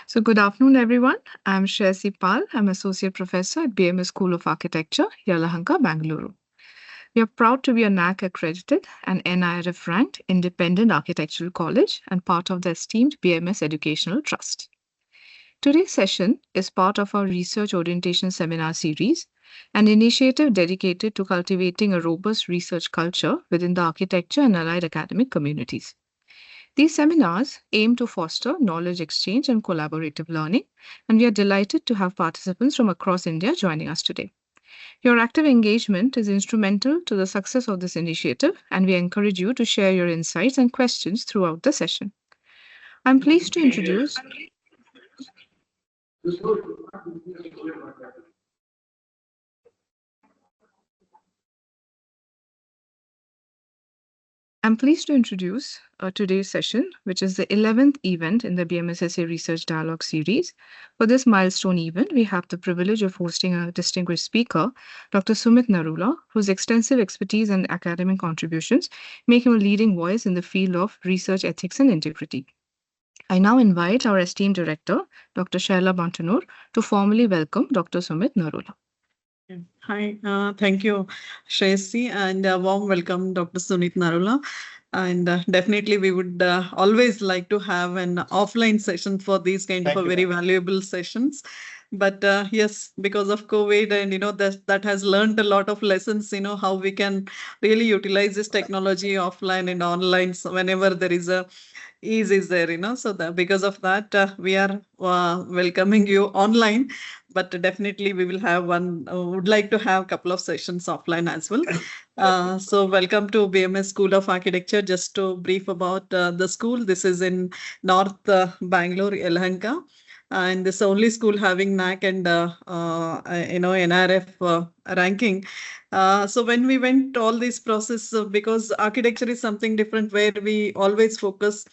So, good afternoon, everyone. I'm Shreyasi Pal. I'm Associate Professor at BMS School of Architecture, Yelahanka, Bangalore. We are proud to be a NAC accredited and NIRF ranked independent architectural college and part of the esteemed BMS Educational Trust. Today's session is part of our Research Orientation Seminar series, an initiative dedicated to cultivating a robust research culture within the architecture and allied academic communities. These seminars aim to foster knowledge exchange and collaborative learning, and we are delighted to have participants from across India joining us today. Your active engagement is instrumental to the success of this initiative, and we encourage you to share your insights and questions throughout the session. I'm pleased to introduce I'm pleased to introduce today's session, which is the 11th event in the BMSSA Research Dialogue series. For this milestone event, we have the privilege of hosting a distinguished speaker, Dr. Sumit Narula, whose extensive expertise and academic contributions make him a leading voice in the field of research ethics and integrity. I now invite our esteemed director, Dr. Shaila Bantanur, to formally welcome Dr. Sumit Narula. Hi, thank you, Shreyasi, and warm welcome, Dr. Sunit Narula. And definitely, we would always like to have an offline session for these kind of a very valuable sessions. But yes, because of COVID, and that has learned a lot of lessons. How we can really utilize this technology offline and online. So whenever there is a ease is there, so that because of that, we are welcoming you online, but definitely we will have would like to have a couple of sessions offline as well. So welcome to BMS School of Architecture. Just to brief about the school, this is in North Bangalore, Yelahanka. And this is the only school having NAC and NRF ranking. So when we went all this process, because architecture is something different, where we always focus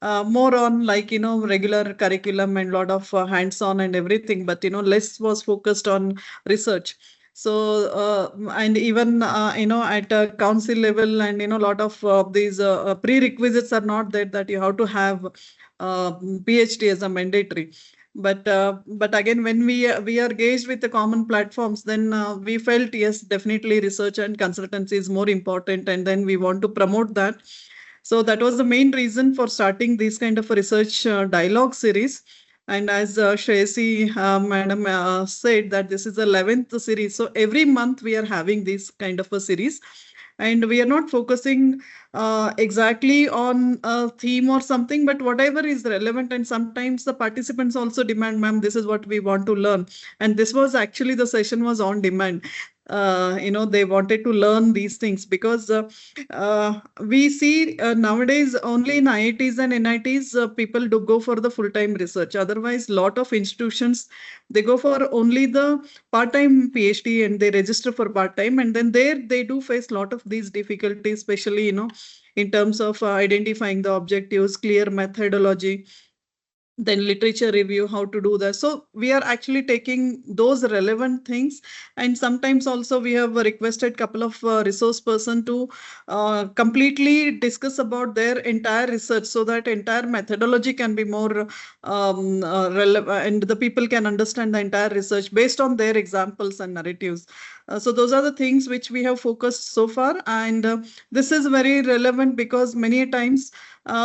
more on regular curriculum and lot of hands-on and everything, but less was focused on research. So and even at a council level, and lot of these prerequisites are not there, that you have to have PhD as a mandatory. But again, when we are engaged with the common platforms, then we felt, yes, definitely research and consultancy is more important, and then we want to promote that. So that was the main reason for starting this kind of a research dialogue series. And as Shreyasi madam said, that this is the 11th series. So every month we are having this kind of a series. And we are not focusing exactly on a theme or something, but whatever is relevant. And sometimes the participants also demand, ma'am, this is what we want to learn. And this was actually, the session was on demand. They wanted to learn these things, because we see nowadays only in IITs and NITs people do go for the full-time research. Otherwise, lot of institutions, they go for only the part-time PhD, and they register for part-time, and then there they do face a lot of these difficulties, especially in terms of identifying the objectives, clear methodology, then literature review, how to do that. So we are actually taking those relevant things, and sometimes also we have requested couple of resource person to completely discuss about their entire research, so that entire methodology can be more relevant, and the people can understand the entire research based on their examples and narratives. So those are the things which we have focused so far, and this is very relevant, because many times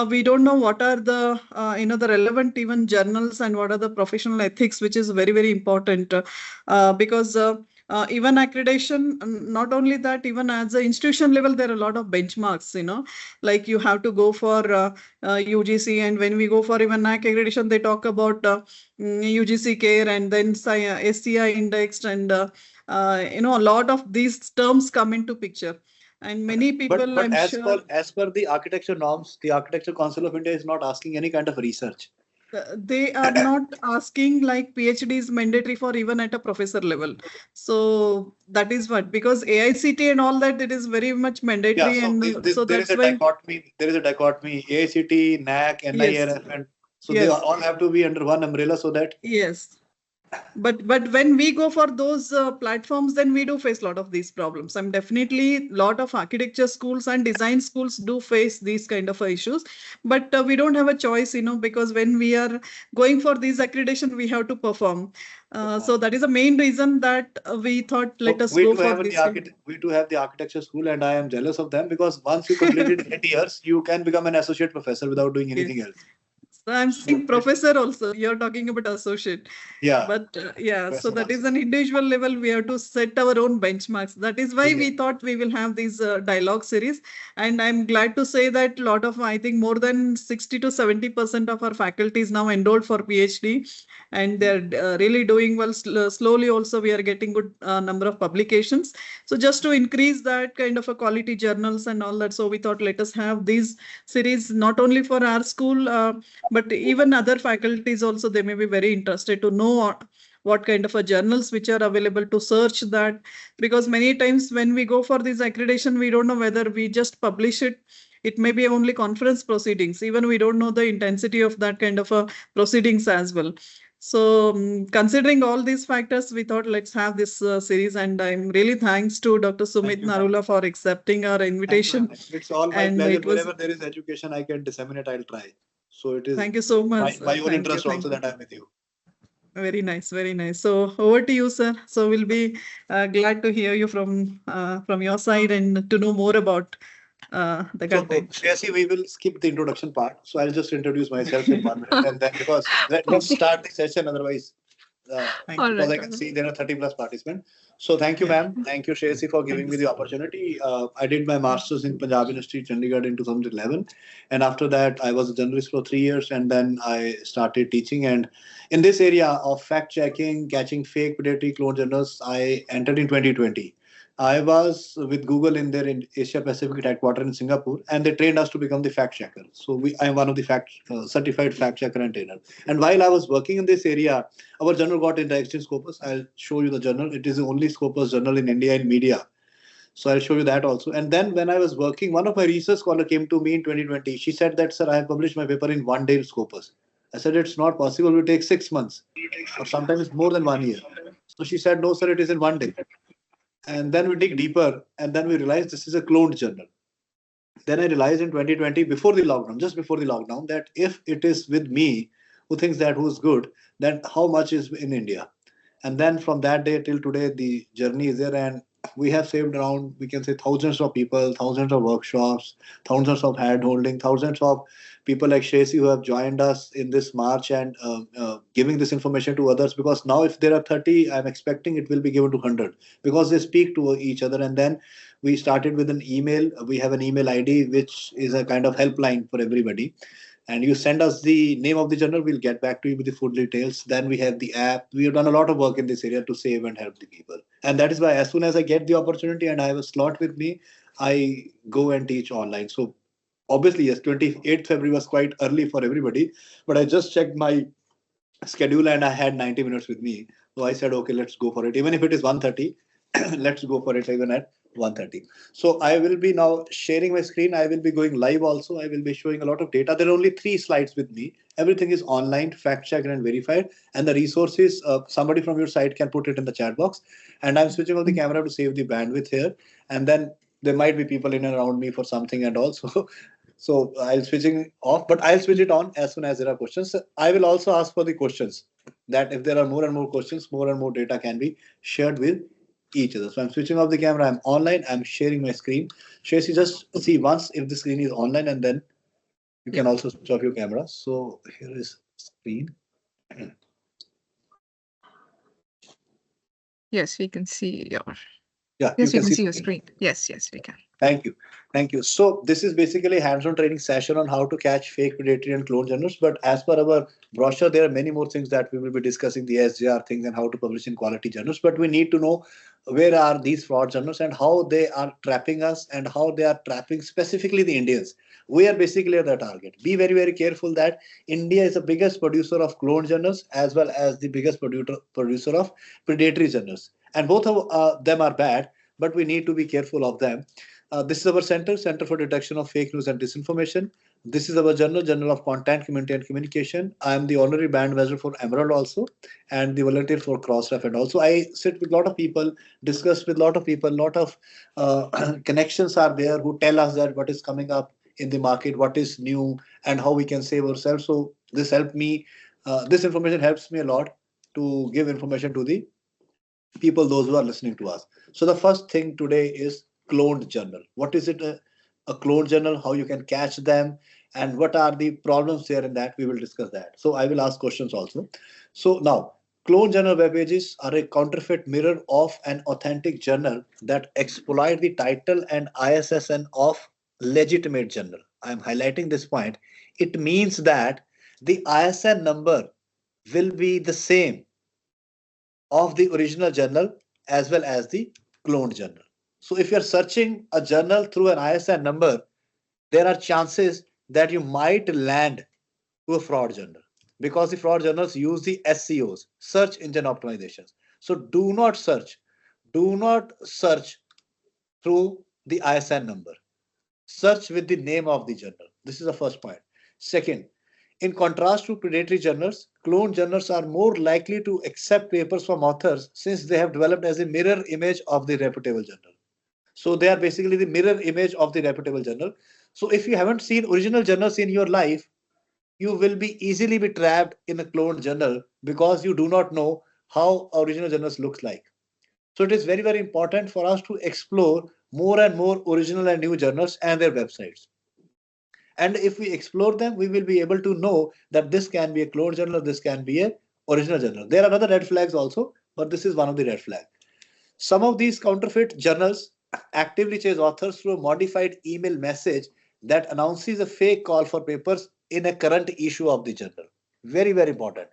we don't know what are the the relevant even journals, and what are the professional ethics, which is very, very important, because even accreditation, not only that, even as the institution level, there are a lot of benchmarks, like you have to go for UGC, and when we go for even NAC accreditation, they talk about UGC care, and then SCI indexed, and a lot of these terms come into picture. And many people, but I'm sure, as per the architecture norms, the Architecture Council of India is not asking any kind of research. they are not asking like PhD is mandatory for even at a professor level. So that is what, because AICT and all that, it is very much mandatory. Yeah, so And so there is that's a why. dichotomy. There is a dichotomy. AICT, NAC, Yes, NIRF, and so they yes, all have to be under one umbrella, so that yes. But when we go for those platforms, then we do face a lot of these problems. I'm definitely lot of architecture schools and design schools do face these kind of issues, but we don't have a choice, because when we are going for these accreditation, we have to perform. So that is the main reason that we thought let us we go do for have this. we do have the architecture school, and I am jealous of them because once you completed 8 years, you can become an associate professor without doing anything else. So I'm saying professor also. You're talking about associate. Yeah. But yeah, so Professor that is also. an individual level. We have to set our own benchmarks. That is why we Yeah. thought we will have these dialogue series. And I'm glad to say that a lot of, I think more than 60 to 70% of our faculty is now enrolled for PhD. And they're really doing well. Slowly also, we are getting good number of publications. So just to increase that kind of a quality journals and all that. So we thought let us have these series not only for our school, but even other faculties also, they may be very interested to know what kind of a journals which are available to search that, because many times when we go for this accreditation, we don't know whether we just publish it. It may be only conference proceedings. Even we don't know the intensity of that kind of a proceedings as well. So considering all these factors, we thought let's have this series, and I'm really thanks to Dr. Sumit Narula for accepting our invitation. It's all my And pleasure. it was, Wherever there is education I can disseminate, I'll try. So it is thank you so much. my own Thank interest you. also that I'm with you. Very nice, very nice. So over to you, sir. So we'll be glad to hear you from your side and to know more about the So, content. Shreyasi, we will skip the introduction part. So I'll just introduce myself in 1 minute, and then because let's start the session. Otherwise, Thank All you. because right. I can see there are 30 plus participants. So thank you, Yeah. ma'am. Thank you, Shreyasi, for giving me the opportunity. I did my master's in Punjab University, Chandigarh in 2011. And after that, I was a journalist for 3 years. And then I started teaching. And in this area of fact checking, catching fake predatory clone journals, I entered in 2020. I was with Google in their in Asia Pacific headquarters in Singapore, and they trained us to become the fact checker. So I am one of the certified fact checker and trainer. And while I was working in this area, our journal got indexed in Scopus. I'll show you the journal. It is the only Scopus journal in India in media. So I'll show you that also. And then when I was working, one of my research scholar came to me in 2020. She said that, sir, I have published my paper in 1 day in Scopus. I said, it's not possible. It will take 6 months or sometimes more than 1 year. So she said, no, sir, it is in 1 day. And then we dig deeper and then we realized this is a cloned journal. Then I realized in 2020, before the lockdown, just before the lockdown, that if it is with me, who thinks that who's good, then how much is in India? And then from that day till today, the journey is there, and we have saved around, we can say, thousands of people, thousands of workshops, thousands of hand holding, thousands of people like Shreyasi who have joined us in this march and giving this information to others. Because now, if there are 30, I'm expecting it will be given to 100 because they speak to each other. And then we started with an email. We have an email ID, which is a kind of helpline for everybody, and you send us the name of the journal, we'll get back to you with the full details. Then we have the app. We have done a lot of work in this area to save and help the people. And that is why as soon as I get the opportunity and I have a slot with me, I go and teach online. So obviously, yes, 28th February was quite early for everybody, but I just checked my schedule and I had 90 minutes with me. So I said, okay, let's go for it. Even if it is 1:30, let's go for it even at 1:30. So I will be now sharing my screen. I will be going live also. I will be showing a lot of data. There are only 3 slides with me. Everything is online, fact checked and verified. And the resources, somebody from your side can put it in the chat box. And I'm switching off the camera to save the bandwidth here. And then there might be people in and around me for something and also. So I'll switching off, but I'll switch it on as soon as there are questions. I will also ask for the questions that if there are more and more questions, more and more data can be shared with each other. So I'm switching off the camera. I'm online. I'm sharing my screen. Shreyasi, just see once if the screen is online, and then you can also switch off your camera. So here is screen. Yes, we can see your. Yeah, Yes, we can see the your screen. screen. Yes, we can. Thank you. Thank you. So this is basically a hands-on training session on how to catch fake predatory and clone journals. But as per our brochure, there are many more things that we will be discussing, the SJR things and how to publish in quality journals. But we need to know where are these fraud journals and how they are trapping us and how they are trapping specifically the Indians. We are basically the target. Be very, very careful that India is the biggest producer of clone journals as well as the biggest producer of predatory journals. And both of them are bad, but we need to be careful of them. This is our center for detection of fake news and disinformation. This is our journal, Journal of Content, Community and Communication. I am the honorary band ambassador for Emerald also, and the volunteer for Crossref. And also I sit with a lot of people, discuss with a lot of people, lot of connections are there who tell us that what is coming up in the market, what is new, and how we can save ourselves. So this helped me. This information helps me a lot to give information to the people, those who are listening to us. So the first thing today is cloned journal. What is it? A cloned journal, how you can catch them, and what are the problems there in that. We will discuss that. So I will ask questions also. So now, cloned journal web pages are a counterfeit mirror of an authentic journal that exploit the title and ISSN of legitimate journal. I am highlighting this point. It means that the ISN number will be the same of the original journal as well as the cloned journal. So if you're searching a journal through an ISN number, there are chances that you might land to a fraud journal, because the fraud journals use the SEOs, search engine optimizations. So do not search through the ISN number. Search with the name of the journal. This is the first point. Second, in contrast to predatory journals, cloned journals are more likely to accept papers from authors since they have developed as a mirror image of the reputable journal. So they are basically the mirror image of the reputable journal. So if you haven't seen original journals in your life, you will be easily be trapped in a cloned journal because you do not know how original journals looks like. So it is very, very important for us to explore more and more original and new journals and their websites. And if we explore them, we will be able to know that this can be a cloned journal, this can be a original journal. There are other red flags also, but this is one of the red flags. Some of these counterfeit journals actively chase authors through a modified email message that announces a fake call for papers in a current issue of the journal. Very, very important.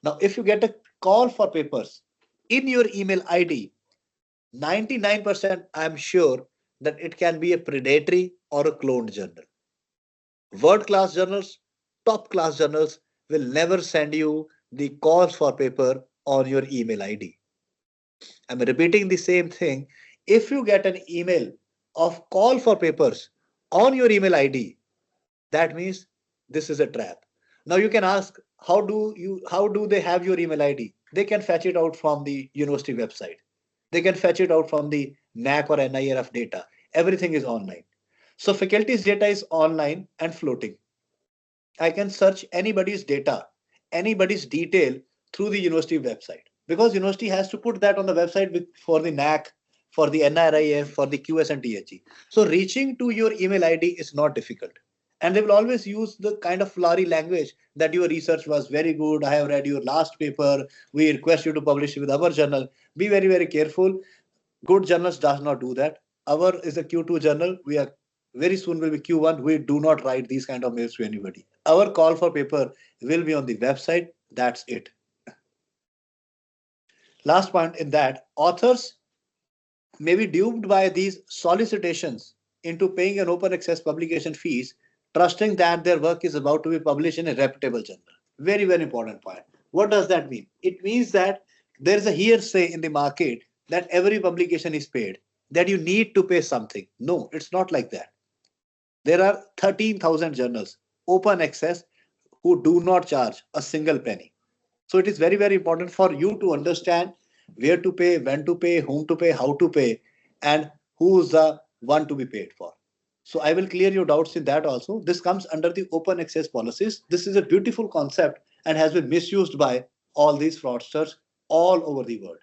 Now, if you get a call for papers in your email ID, 99% I'm sure that it can be a predatory or a cloned journal. World class journals, top class journals will never send you the calls for paper on your email ID. I'm repeating the same thing. If you get an email of call for papers on your email ID, that means this is a trap. Now you can ask, how do they have your email ID? They can fetch it out from the university website. They can fetch it out from the NAC or NIRF data. Everything is online. So faculty's data is online and floating. I can search anybody's data, anybody's detail through the university website, because university has to put that on the website for the NAC, for the NIRIF, for the QS and THE. So reaching to your email ID is not difficult. And they will always use the kind of flowery language that your research was very good. I have read your last paper. We request you to publish it with our journal. Be very, very careful. Good journals does not do that. Our is a Q2 journal. We are very soon will be Q1. We do not write these kind of mails to anybody. Our call for paper will be on the website. That's it. Last point in that, authors may be duped by these solicitations into paying an open access publication fees, trusting that their work is about to be published in a reputable journal. Very, very important point. What does that mean? It means that there is a hearsay in the market that every publication is paid, that you need to pay something. No, it's not like that. There are 13,000 journals, open access, who do not charge a single penny. So it is very, very important for you to understand where to pay, when to pay, whom to pay, how to pay, and who's the one to be paid for. So I will clear your doubts in that also. This comes under the open access policies. This is a beautiful concept and has been misused by all these fraudsters all over the world.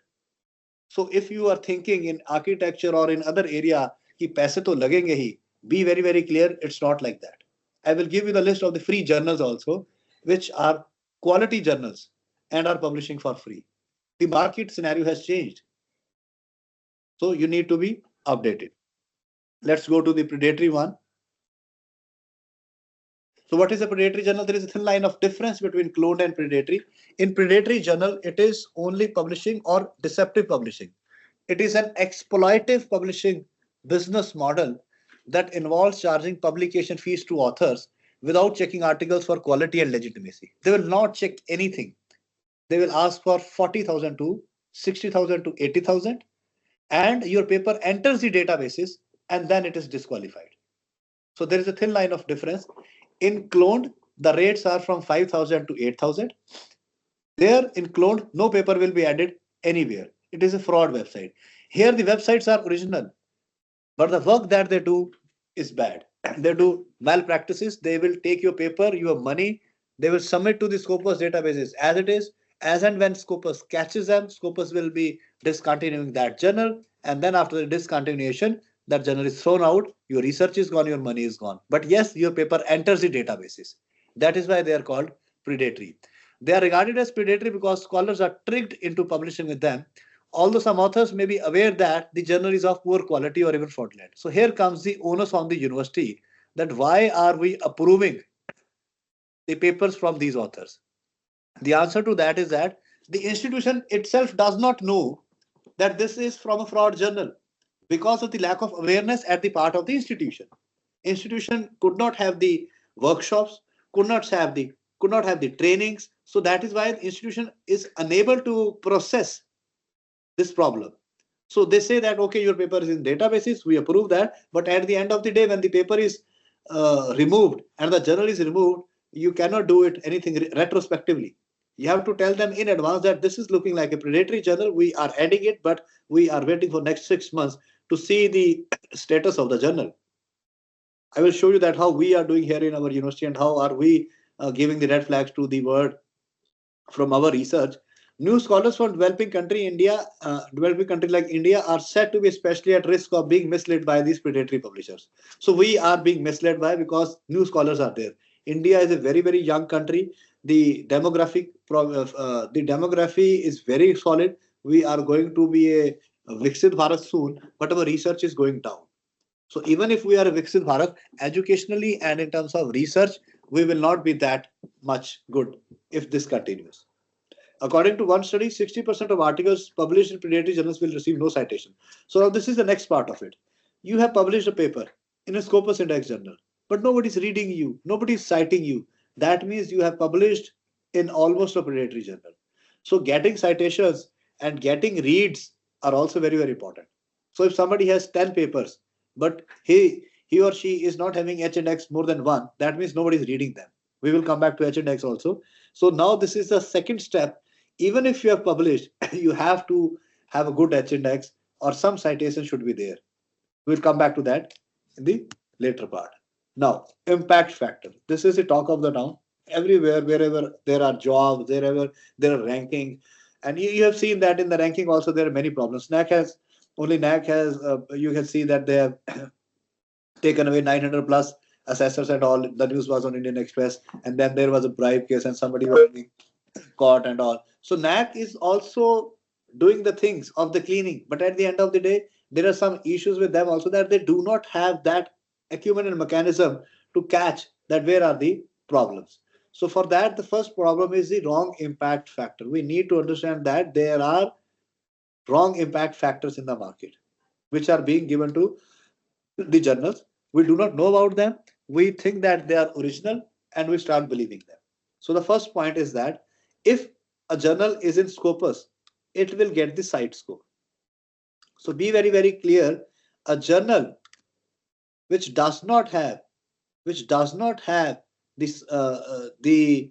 So if you are thinking in architecture or in other area, ki paise to lagenge hi, be very, very clear, it's not like that. I will give you the list of the free journals also, which are quality journals and are publishing for free. The market scenario has changed. So you need to be updated. Let's go to the predatory one. So what is a predatory journal? There is a thin line of difference between cloned and predatory. In predatory journal, it is only publishing or deceptive publishing. It is an exploitative publishing business model that involves charging publication fees to authors without checking articles for quality and legitimacy. They will not check anything. They will ask for 40,000 to 60,000 to 80,000, and your paper enters the databases and then it is disqualified. So there is a thin line of difference. In cloned, the rates are from 5,000 to 8,000. There in cloned, no paper will be added anywhere. It is a fraud website. Here the websites are original, but the work that they do is bad. They do malpractices. They will take your paper, your money. They will submit to the Scopus databases as it is. As and when Scopus catches them, Scopus will be discontinuing that journal. And then after the discontinuation, that journal is thrown out. Your research is gone, your money is gone. But yes, your paper enters the databases. That is why they are called predatory. They are regarded as predatory because scholars are tricked into publishing with them, although some authors may be aware that the journal is of poor quality or even fraudulent. So here comes the onus on the university, that why are we approving the papers from these authors? The answer to that is that the institution itself does not know that this is from a fraud journal because of the lack of awareness at the part of the institution. Institution could not have the workshops, could not have the trainings. So that is why the institution is unable to process this problem. So they say that, okay, your paper is in databases, we approve that. But at the end of the day, when the paper is removed and the journal is removed, you cannot do it anything retrospectively. You have to tell them in advance that this is looking like a predatory journal. We are adding it, but we are waiting for next 6 months to see the status of the journal. I will show you that how we are doing here in our university and how are we giving the red flags to the world from our research. New scholars from developing country like India are said to be especially at risk of being misled by these predatory publishers. So we are being misled by because new scholars are there. India is a very, very young country. The demography is very solid. We are going to be a Viksit Bharat soon, but our research is going down. So even if we are a Viksit Bharat, educationally and in terms of research, we will not be that much good if this continues. According to one study, 60% of articles published in predatory journals will receive no citation. So now this is the next part of it. You have published a paper in a Scopus Index journal, but nobody is reading you, nobody is citing you. That means you have published in almost a predatory journal. So getting citations and getting reads are also very, very important. So if somebody has 10 papers, but he or she is not having H-index more than one, that means nobody is reading them. We will come back to H-index also. So now this is the second step. Even if you have published, you have to have a good H-index or some citation should be there. We'll come back to that in the later part. Now, impact factor. This is the talk of the town. Everywhere, wherever there are jobs, wherever there are ranking. And you have seen that in the ranking also there are many problems. NAC has, you can see that they have taken away 900 plus assessors and all. The news was on Indian Express. And then there was a bribe case and somebody was being caught and all. So NAC is also doing the things of the cleaning. But at the end of the day, there are some issues with them also that they do not have that acumen and mechanism to catch that where are the problems. So for that, the first problem is the wrong impact factor. We need to understand that there are wrong impact factors in the market, which are being given to the journals. We do not know about them. We think that they are original and we start believing them. So the first point is that if a journal is in Scopus, it will get the site score. So be very, very clear. A journal which does not have this the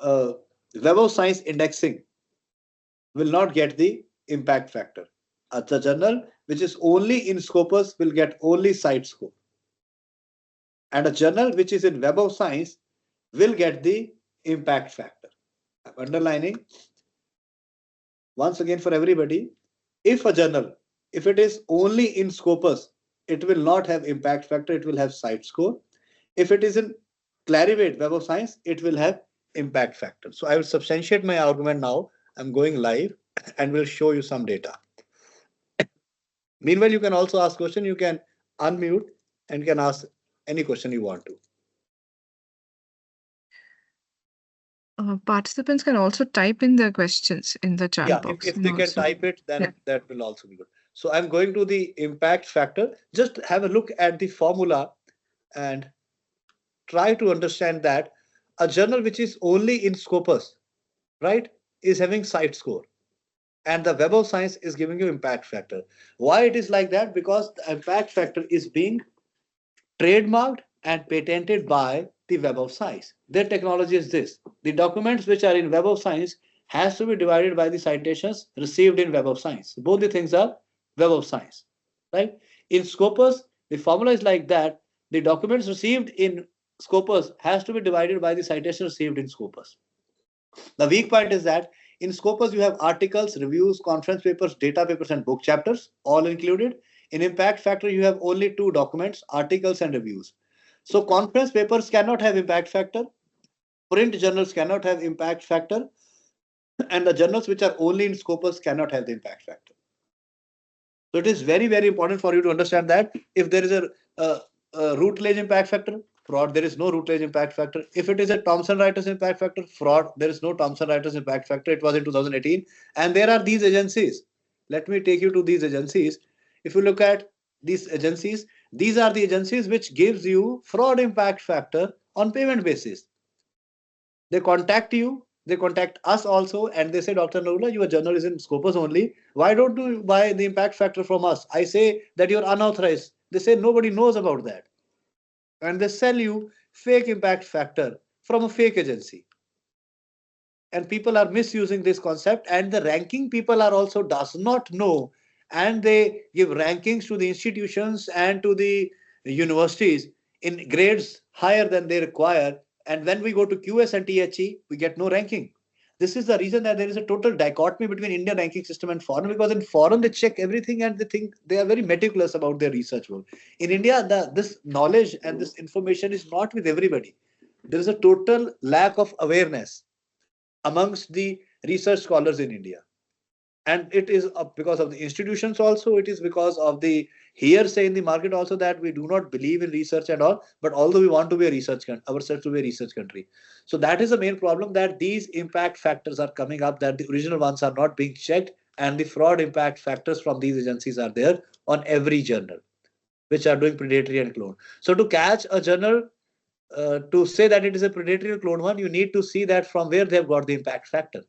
Web of Science indexing will not get the impact factor. A journal which is only in Scopus will get only site score. And a journal which is in Web of Science will get the impact factor. I'm underlining once again for everybody. If a journal, if it is only in Scopus, it will not have impact factor, it will have site score. If it is in Clarivate Web of Science, it will have impact factor. So I will substantiate my argument now. I'm going live and will show you some data. Meanwhile, you can also ask question. You can unmute and can ask any question you want to. Participants can also type in their questions in the chat box. If they can type it, then that will also be good. So I'm going to the impact factor. Just have a look at the formula and try to understand that a journal which is only in Scopus, right, is having site score. And the Web of Science is giving you impact factor. Why it is like that? Because the impact factor is being trademarked and patented by the Web of Science. Their technology is this. The documents which are in Web of Science has to be divided by the citations received in Web of Science. Both the things are Web of Science, right? In Scopus, the formula is like that. The documents received in Scopus has to be divided by the citation received in Scopus. The weak point is that in Scopus, you have articles, reviews, conference papers, data papers, and book chapters, all included. In Impact Factor, you have only two documents, articles and reviews. So conference papers cannot have impact factor, print journals cannot have impact factor, and the journals which are only in Scopus cannot have the impact factor. So it is very, very important for you to understand that if there is a Routledge impact factor, fraud, there is no Routledge impact factor. If it is a Thomson Reuters impact factor, fraud, there is no Thomson Reuters impact factor. It was in 2018. And there are these agencies. Let me take you to these agencies. If you look at these agencies, these are the agencies which gives you fraud impact factor on payment basis. They contact you, they contact us also, and they say, Dr. Narula, your journal is in Scopus only. Why don't you buy the impact factor from us? I say that you're unauthorized. They say nobody knows about that. And they sell you fake impact factor from a fake agency. And people are misusing this concept, and the ranking people are also does not know, and they give rankings to the institutions and to the universities in grades higher than they require. And when we go to QS and THE, we get no ranking. This is the reason that there is a total dichotomy between Indian ranking system and foreign, because in foreign they check everything and they think they are very meticulous about their research work. In India, this knowledge and this information is not with everybody. There is a total lack of awareness amongst the research scholars in India. And it is because of the institutions also, it is because of the hearsay in the market also that we do not believe in research and all, but although we want to be a research country, ourselves to be a research country. So that is the main problem, that these impact factors are coming up, that the original ones are not being checked, and the fraud impact factors from these agencies are there on every journal, which are doing predatory and clone. So to catch a journal, to say that it is a predatory or clone one, you need to see that from where they have got the impact factor.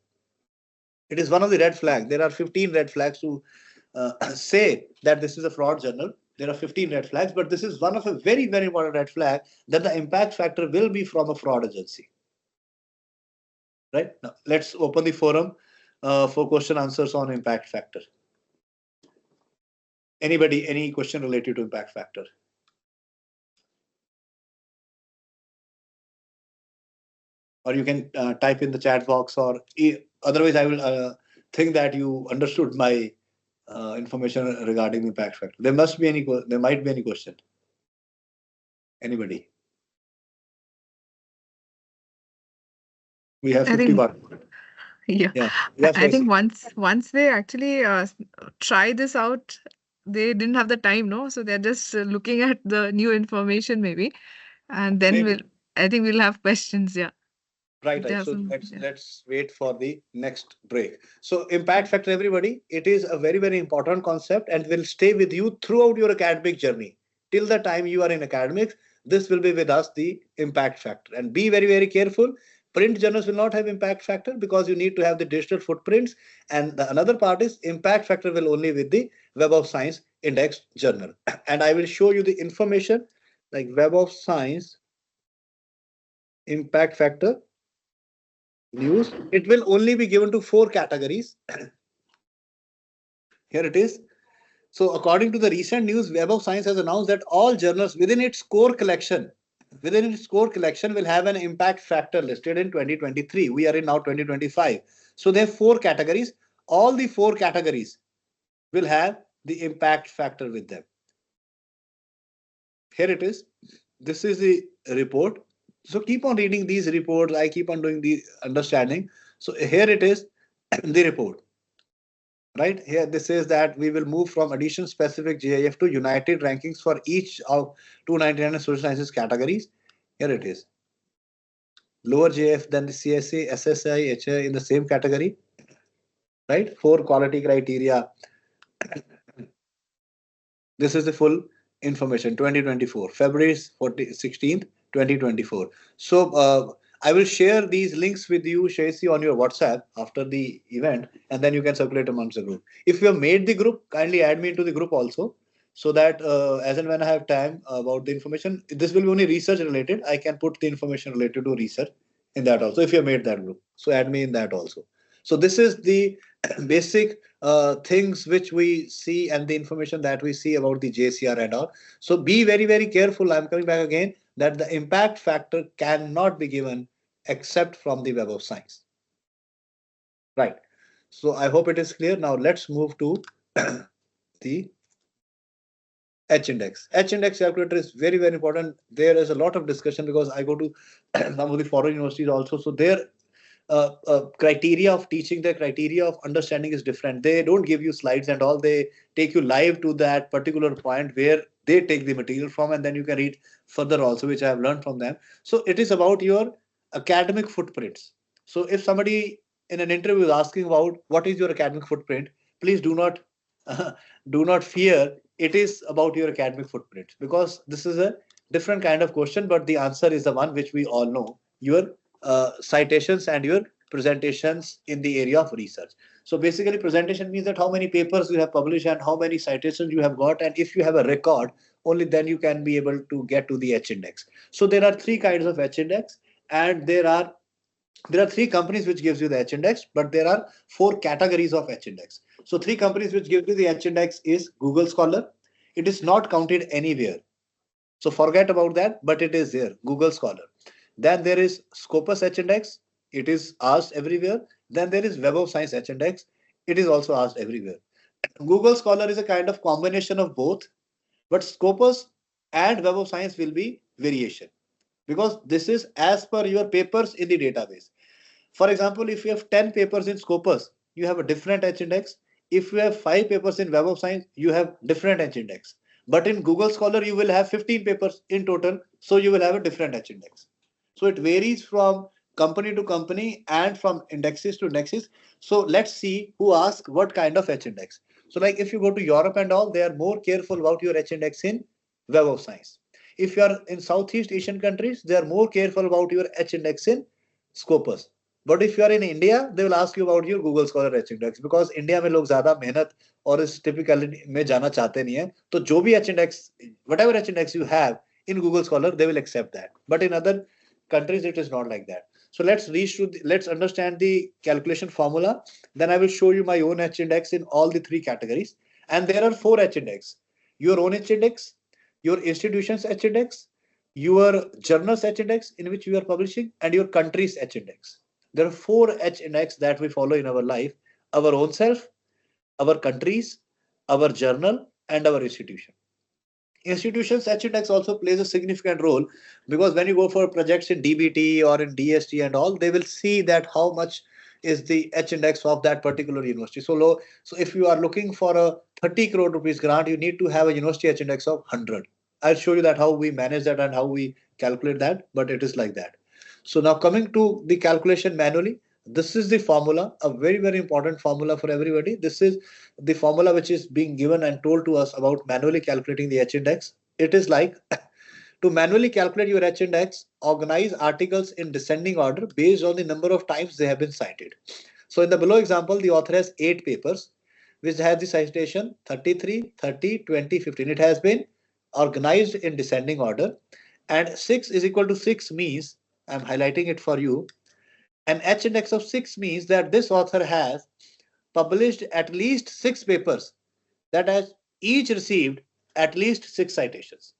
It is one of the red flags. There are 15 red flags to say that this is a fraud journal. There are 15 red flags, but this is one of a very, very important red flag, that the impact factor will be from a fraud agency. Right? Now, let's open the forum for question answers on impact factor. Anybody, any question related to impact factor? Or you can type in the chat box, or otherwise I will think that you understood my information regarding the impact factor. There might be any question. Anybody? We have 51. Yeah. I think once they actually try this out, they didn't have the time, no? So they're just looking at the new information maybe, and then I think we'll have questions. Yeah. Right. So let's wait for the next break. So impact factor, everybody, it is a very, very important concept and will stay with you throughout your academic journey. Till the time you are in academics, this will be with us, the impact factor. And be very, very careful. Print journals will not have impact factor because you need to have the digital footprints. And the another part is impact factor will only with the Web of Science index journal. And I will show you the information like Web of Science impact factor news. It will only be given to 4 categories. Here it is. So according to the recent news, Web of Science has announced that all journals within its core collection will have an impact factor listed in 2023. We are in now 2025. So they have 4 categories. All the 4 categories will have the impact factor with them. Here it is. This is the report. So keep on reading these reports. I keep on doing the understanding. So here it is, the report. Right here, this says that we will move from addition specific GIF to united rankings for each of 299 social sciences categories. Here it is. Lower GIF than the CSA, SSI, HI in the same category. Right? 4 quality criteria. This is the full information. 2024, February 16th. 2024. So I will share these links with you, Shaysi, on your WhatsApp after the event, and then you can circulate amongst the group. If you have made the group, kindly add me into the group also. so that as and when I have time about the information, this will be only research related. I can put the information related to research in that also. If you have made that group, so add me in that also. So this is the basic things which we see and the information that we see about the JCR and all. So be very, very careful. I'm coming back again that the impact factor cannot be given except from the Web of Science. Right. So I hope it is clear. Now let's move to the H index. H index calculator is very, very important. There is a lot of discussion because I go to some of the foreign universities also. So their criteria of teaching, their criteria of understanding is different. They don't give you slides and all. They take you live to that particular point where they take the material from, and then you can read further also, which I have learned from them. So it is about your academic footprints. So if somebody in an interview is asking about what is your academic footprint, please do not do not fear. It is about your academic footprint, because this is a different kind of question, but the answer is the one which we all know: your citations and your presentations in the area of research. So basically, presentation means that how many papers you have published and how many citations you have got, and if you have a record, only then you can be able to get to the H index. So there are three kinds of H index, and there are three companies which gives you the H index, but there are four categories of H index. So three companies which give you the H index is Google Scholar. It is not counted anywhere, so forget about that, but it is there, Google Scholar. Then there is Scopus H index. It is asked everywhere. Then there is Web of Science H index. It is also asked everywhere. Google Scholar is a kind of combination of both, but Scopus and Web of Science will be variation, because this is as per your papers in the database. For example, if you have 10 papers in Scopus, you have a different H index. If you have 5 papers in Web of Science, you have different H index. But in Google Scholar, you will have 15 papers in total, so you will have a different H index. So it varies from company to company and from indexes to indexes. So let's see who asks what kind of H index. So like if you go to Europe and all, they are more careful about your H index in Web of Science. If you are in Southeast Asian countries, they are more careful about your H index in Scopus. But if you are in India, they will ask you about your Google Scholar H index, because India में लोग ज़्यादा मेहनत और इस typicality में जाना चाहते नहीं है. तो जो भी H index, whatever H index you have in Google Scholar, they will accept that. But in other countries, it is not like that. So let's understand the calculation formula. Then I will show you my own H index in all the three categories. And there are four H index: your own H index, your institution's H index, your journal's H index in which you are publishing, and your country's H index. There are four H index that we follow in our life: our own self, our countries, our journal, and our institution. Institutions H index also plays a significant role, because when you go for projects in DBT or in DST and all, they will see that how much is the H index of that particular university. So low. So if you are looking for a 30 crore rupees grant, you need to have a university H index of 100. I'll show you that how we manage that and how we calculate that, but it is like that. So now coming to the calculation manually, this is the formula, a very, very important formula for everybody. This is the formula which is being given and told to us about manually calculating the H index. It is like to manually calculate your H index, organize articles in descending order based on the number of times they have been cited. So in the below example, the author has 8 papers which have the citation 33, 30, 20, 15. It has been organized in descending order, and 6 is equal to 6 means, I'm highlighting it for you, an H index of 6 means that this author has published at least 6 papers that has each received at least 6 citations.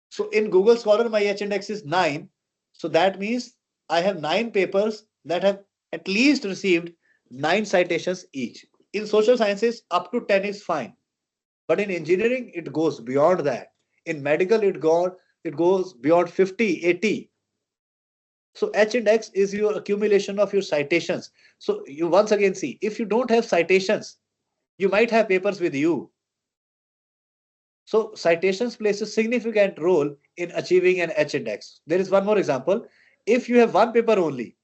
So in Google Scholar, my H index is 9. So that means I have 9 papers that have at least received 9 citations each. In social sciences, up to 10 is fine. But in engineering, it goes beyond that. In medical, it goes beyond 50, 80. So H index is your accumulation of your citations. So you once again see, if you don't have citations, you might have papers with you. So citations plays a significant role in achieving an H index. There is one more example. If you have one paper only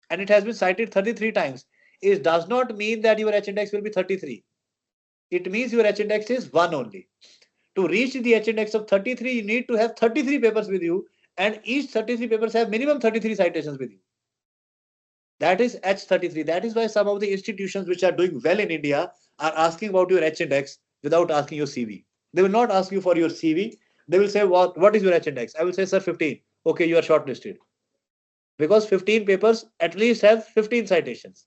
and it has been cited 33 times, it does not mean that your H index will be 33. It means your H index is 1 only. To reach the H index of 33, you need to have 33 papers with you, and each 33 papers have minimum 33 citations with you. That is H33. That is why some of the institutions which are doing well in India are asking about your H index without asking your CV. They will not ask you for your CV. They will say, what is your H index? I will say, sir, 15. Okay, you are shortlisted. Because 15 papers at least have 15 citations.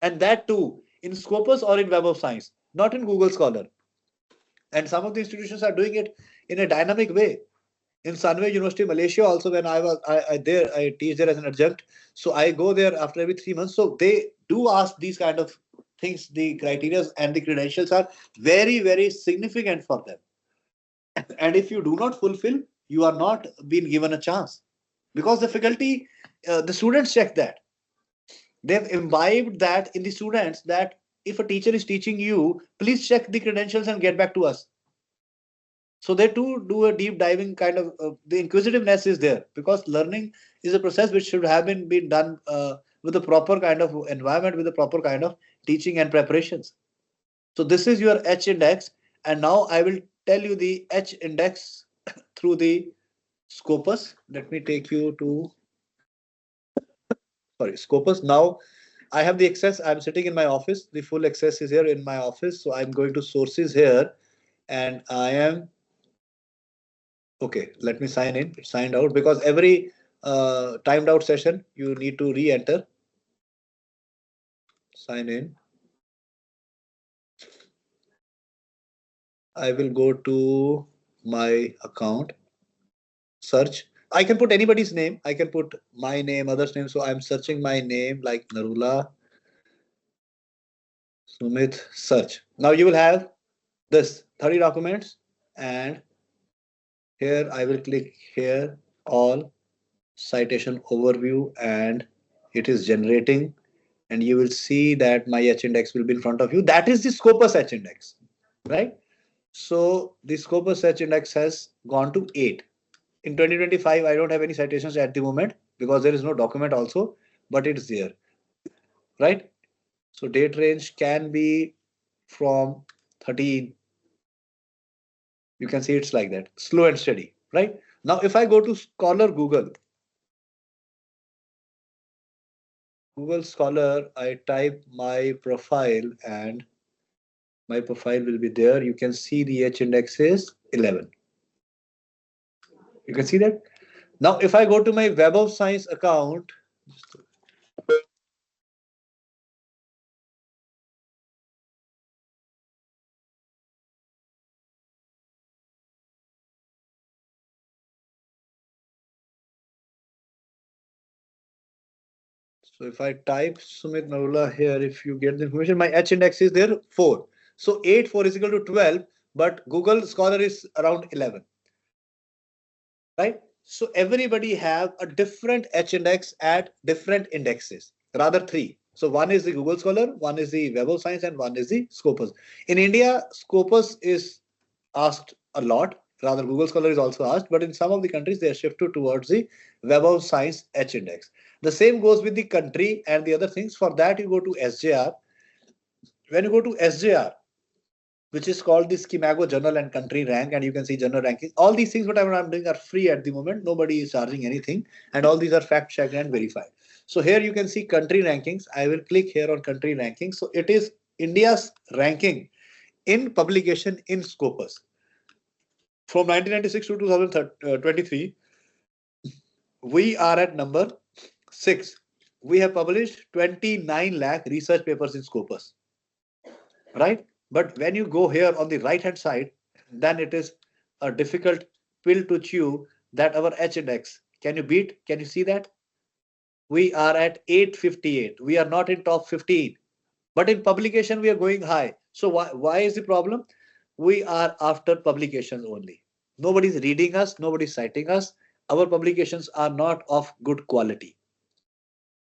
And that too in Scopus or in Web of Science, not in Google Scholar. And some of the institutions are doing it in a dynamic way. In Sunway University, Malaysia, also when I teach there as an adjunct. So I go there after every 3 months. So they do ask these kind of things. The criteria and the credentials are very, very significant for them. And if you do not fulfill, you are not being given a chance, because the faculty, the students check that. They've imbibed that in the students, that if a teacher is teaching you, please check the credentials and get back to us. So they too do a deep diving kind of, the inquisitiveness is there, because learning is a process which should have been done with a proper kind of environment, with a proper kind of teaching and preparations. So this is your H index, and now I will tell you the H index through the Scopus. Let me take you to, sorry, Scopus. Now I have the access. I'm sitting in my office. The full access is here in my office. So I'm going to sources here, and I am, okay, let me sign in, signed out, because every timed out session you need to re-enter. Sign in. I will go to my account, search. I can put anybody's name. I can put my name, others' name. So I'm searching my name like Narula Sumit, search. Now you will have this 30 documents, and here I will click here, all citation overview, and it is generating, and you will see that my H index will be in front of you. That is the Scopus H index, right? So the Scopus H index has gone to 8. In 2025, I don't have any citations at the moment because there is no document also, but it's there, right? So date range can be from 13. You can see it's like that, slow and steady, right? Now, if I go to Scholar Google Scholar, I type my profile and my profile will be there. You can see the H index is 11. You can see that. Now, if I go to my Web of Science account, so if I type Sumit Narula here, if you get the information, my H index is there 4. So 8, 4 is equal to 12, but Google Scholar is around 11, right? So everybody have a different H index at different indexes, rather 3. So one is the Google Scholar, one is the Web of Science, and one is the Scopus. In India, Scopus is asked a lot, rather Google Scholar is also asked, but in some of the countries they are shifted towards the Web of Science H index. The same goes with the country and the other things. For that you go to SJR. When you go to SJR, which is called the Schimago Journal and Country Rank, and you can see journal rankings. All these things, whatever I'm doing, are free at the moment. Nobody is charging anything, and all these are fact checked and verified. So here you can see country rankings. I will click here on country rankings. So it is India's ranking in publication in Scopus. From 1996 to 2023, we are at number 6. We have published 29 lakh research papers in Scopus, right? But when you go here on the right hand side, then it is a difficult pill to chew, that our H index. Can you beat? Can you see that? We are at 858. We are not in top 15. But in publication, we are going high. So why is the problem? We are after publications only. Nobody's reading us, nobody's citing us. Our publications are not of good quality.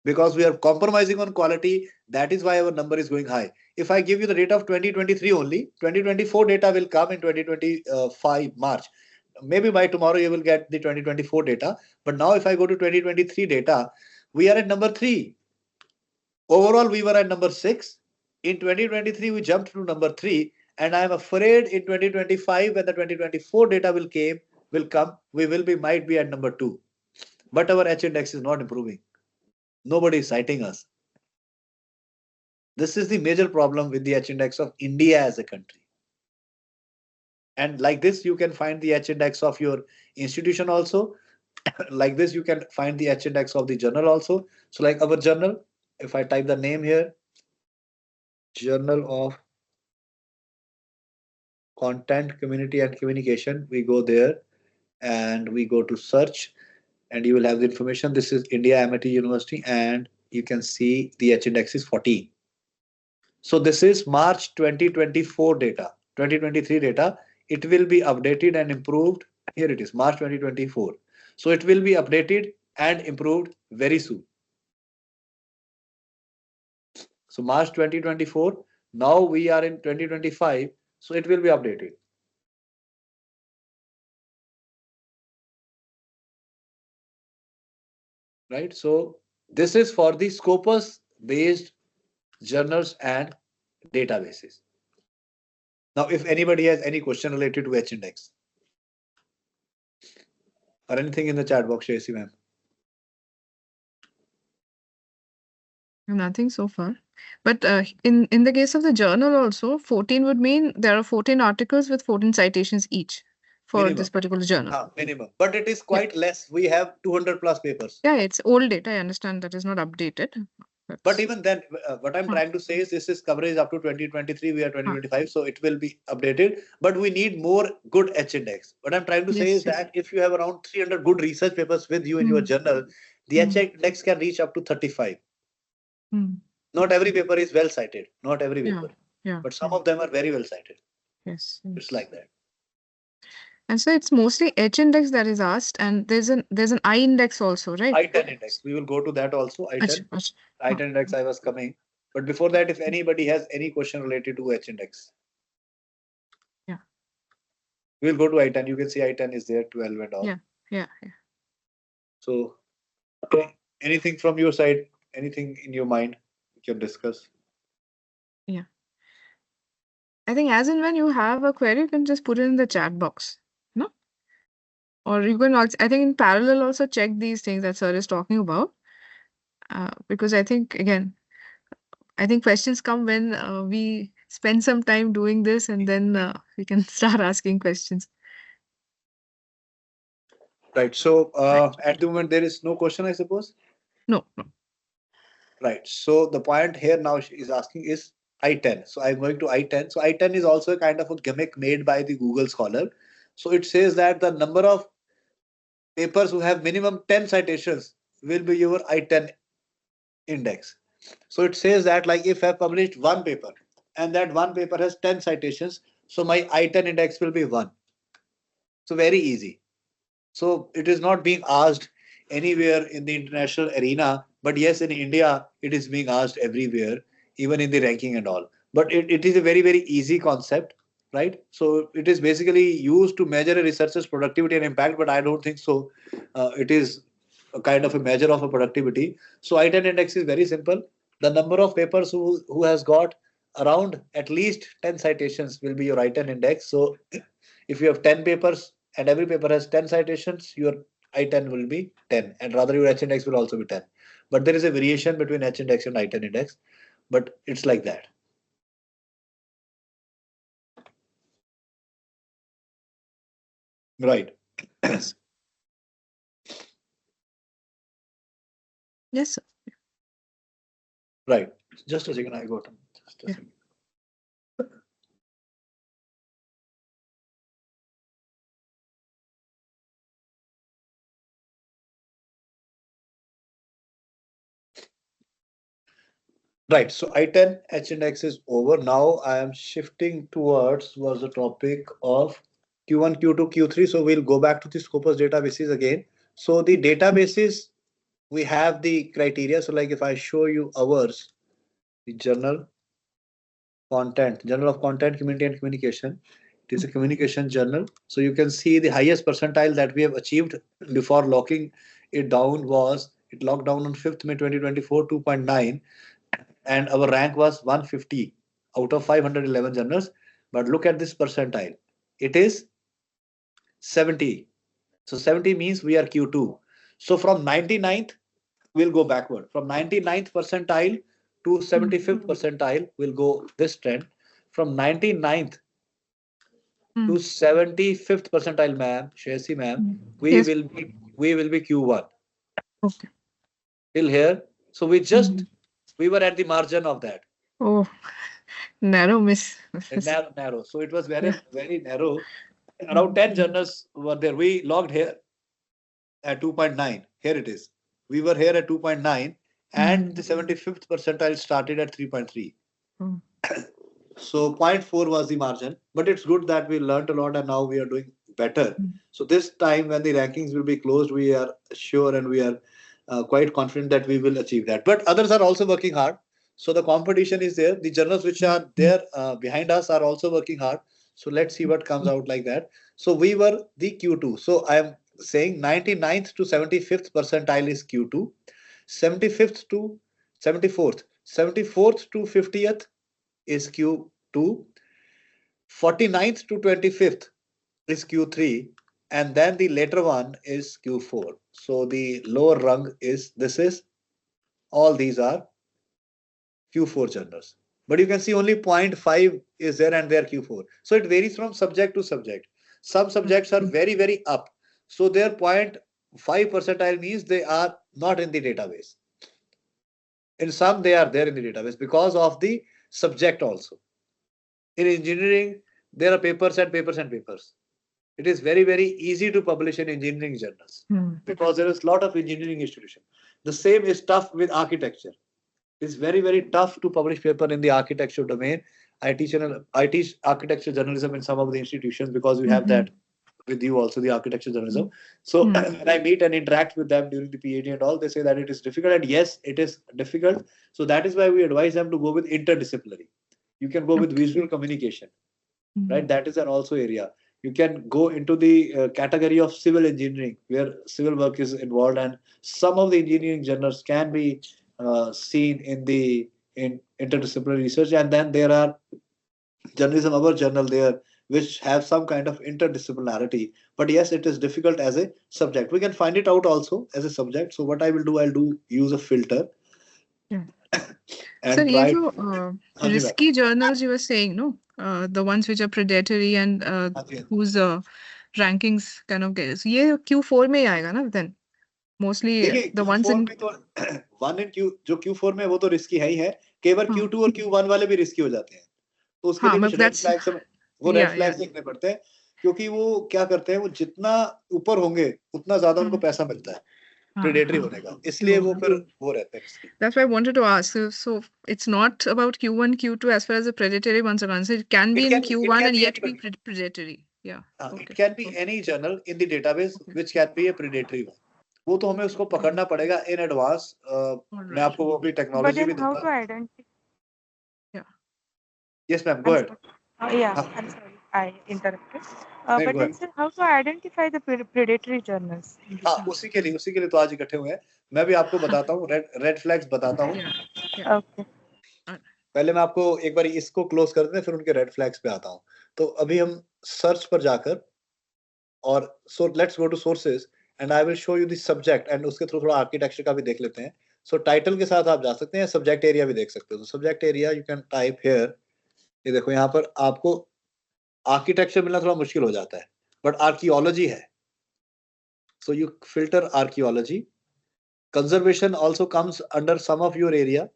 Because we are compromising on quality, that is why our number is going high. If I give you the data of 2023 only, 2024 data will come in 2025 March. Maybe by tomorrow you will get the 2024 data. But now if I go to 2023 data, we are at number 3. Overall, we were at number 6. In 2023, we jumped to number 3. And I am afraid in 2025, when the 2024 data will come, we might be at number 2. But our H index is not improving. Nobody is citing us. This is the major problem with the H index of India as a country. And like this, you can find the H index of your institution also. Like this, you can find the H index of the journal also. So like our journal, if I type the name here, Journal of Content, Community and Communication, we go there and we go to search, and you will have the information. This is India Amity University, and you can see the H index is 14. So this is March 2024 data, 2023 data. It will be updated and improved. Here it is, March 2024. So it will be updated and improved very soon. So March 2024. Now we are in 2025. So it will be updated. Right. So this is for the Scopus based journals and databases. Now, if anybody has any question related to H index or anything in the chat box, Shesi ma'am. Nothing so far. But in the case of the journal also, 14 would mean there are 14 articles with 14 citations each for Minimum. this particular journal. Minimum. But it is quite less. We have 200 plus papers. Yeah, it's old data. I understand that is not updated. But even then, what I'm trying to say is this is coverage up to 2023. We are 2025, so it will be updated. But we need more good H index. What I'm trying to say is that if you have around 300 good research papers with you in your journal, the H index can reach up to 35. Not every paper is well cited. Not every paper. But some of them are very well cited. Yes. It's like that. And so it's mostly H index that is asked, and there's an I index also, right? I-10 index. We will go to that also. I-10. I-10 index I was coming. But before that, if anybody has any question related to H index. Yeah. We'll go to I-10. You can see I-10 is there, 12 and all. Yeah. So okay. Anything from your side, anything in your mind we can discuss? Yeah. I think as and when you have a query, you can just put it in the chat box. No? Or you can also, I think in parallel also check these things that sir is talking about. Because I think, again, questions come when we spend some time doing this, and then we can start asking questions. Right. So at the moment, there is no question, I suppose? No. Right. So the point here now is asking is I-10. So I'm going to I-10. So I-10 is also a kind of a gimmick made by the Google Scholar. So it says that the number of papers who have minimum 10 citations will be your I-10 index. So it says that like if I published one paper and that one paper has 10 citations, so my I-10 index will be 1. So very easy. So it is not being asked anywhere in the international arena, but yes, in India, it is being asked everywhere, even in the ranking and all. But it is a very, very easy concept, right? So it is basically used to measure a researcher's productivity and impact, but I don't think so. It is a kind of a measure of a productivity. So I-10 index is very simple. The number of papers who has got around at least 10 citations will be your I-10 index. So if you have 10 papers and every paper has 10 citations, your I-10 will be 10, and rather your H index will also be 10. But there is a variation between H index and I-10 index, but it's like that. Right. Yes, sir. Right. Just a second, I got him. Just a second. Right. So I-10 H index is over. Now I am shifting towards was the topic of Q1, Q2, Q3. So we'll go back to the Scopus databases again. So the databases, we have the criteria. So like if I show you ours, the journal of content, community and communication. It is a communication journal. So you can see the highest percentile that we have achieved before locking it down was, it locked down on 5th May 2024, 2.9. And our rank was 150 out of 511 journals. But look at this percentile. It is 70. So 70 means we are Q2. So from 99th, we'll go backward. From 99th percentile to 75th percentile, we'll go this trend. From 99th to 75th percentile, ma'am, Shreyasi ma'am, Yes. we will be Q1 Okay. till here. So we were at the margin of that. Oh, narrow miss. Narrow. So it was very narrow. Around 10 journals were there. We logged here at 2.9. Here it is. We were here at 2.9 and the 75th percentile started at 3.3. Mm. So 0.4 was the margin, but it's good that we learned a lot and now we are doing better. So this time when the rankings will be closed, we are sure and we are quite confident that we will achieve that. But others are also working hard. So the competition is there. The journals which are there behind us are also working hard. So let's see what comes out like that. So we were the Q2. So I am saying 99th to 75th percentile is Q2, 75th to 74th, 74th to 50th is Q2, 49th to 25th is Q3, and then the later one is Q4. So the lower rung is all these are Q4 journals. But you can see only 0.5 is there and they are Q4. So it varies from subject to subject. Some subjects are very up. So their 0.5 percentile means they are not in the database. In some, they are there in the database because of the subject also. In engineering, there are papers and papers and papers. It is very easy to publish in engineering journals because there is a lot of engineering institution. The same is tough with architecture. It's very tough to publish paper in the architecture domain. I teach architecture journalism in some of the institutions because we have that with you also, the architecture journalism. So when I meet and interact with them during the PhD and all, they say that it is difficult, and yes, it is difficult. So that is why we advise them to go with interdisciplinary. You can go with visual communication, right? That is an also area. You can go into the category of civil engineering where civil work is involved, and some of the engineering journals can be seen in interdisciplinary research. And then there are journalism, our journal there, which have some kind of interdisciplinarity. But yes, it is difficult as a subject. We can find it out also as a subject. So what I will do, I'll use a filter. Yeah. And Sir, try. risky journals you were saying, no? The ones which are predatory and whose rankings kind of get. So ये Q4 में ही आएगा ना then? Mostly the ones in one in Q जो Q4 में वो तो risky है ही है. कई बार Q2 और Q1 वाले भी रिस्की हो जाते हैं. तो उसके लिए कुछ रेड फ्लैग्स रेड फ्लैग्स देखने पड़ते हैं, क्योंकि वो क्या करते हैं, वो जितना ऊपर होंगे उतना ज्यादा उनको पैसा मिलता है predatory होने का, इसलिए वो फिर वो रहते हैं. That's why I wanted to ask. So it's not about Q1, Q2 as far as the predatory ones are concerned. It can be in Q1 and yet be predatory. Yeah. It can be any journal in the database which can be a predatory one. वो तो हमें उसको पकड़ना पड़ेगा in advance. मैं आपको वो भी टेक्नोलॉजी भी दूंगा. How to identify? Yeah. Yes, ma'am. Go ahead. I'm sorry, I interrupted. But then, sir, how to identify the predatory journals? उसी के लिए तो आज इकट्ठे हुए हैं. मैं भी आपको बताता हूँ, रेड फ्लैग्स बताता हूँ. Okay. पहले मैं आपको एक बार इसको क्लोज कर देते हैं, फिर उनके रेड फ्लैग्स पे आता हूँ. तो अभी हम सर्च पर जाकर और so let's go to sources and I will show you the subject and उसके थ्रू थोड़ा आर्किटेक्चर का भी देख लेते हैं. So टाइटल के साथ आप जा सकते हैं, सब्जेक्ट एरिया भी देख सकते हो. तो subject area you can type here. ये देखो यहाँ पर आपको आर्किटेक्चर मिलना थोड़ा मुश्किल हो जाता है, बट आर्कियोलॉजी है. So you filter archaeology. Conservation also comes under some of your area.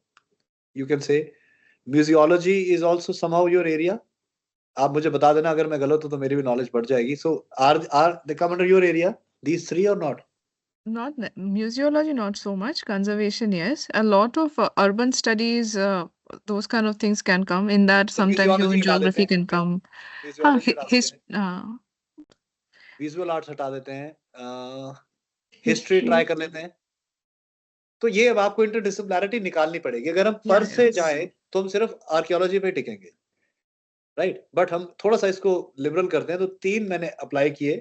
You can say museology is also somehow your area. आप मुझे बता देना अगर मैं गलत हूं तो मेरी भी नॉलेज बढ़ जाएगी. So are they come under your area these three or not? Not museology, not so much. Conservation, yes. A lot of urban studies, those kind of things can come in that. So sometimes human geography can come. Visual arts हटा देते हैं. History try कर लेते हैं. तो ये अब आपको इंटरडिसिप्लिनरिटी निकालनी पड़ेगी. अगर हम पर से जाएं तो हम सिर्फ आर्कियोलॉजी पे टिकेंगे, राइट? बट हम थोड़ा सा इसको लिबरल करते हैं. तो 3 मैंने अप्लाई किए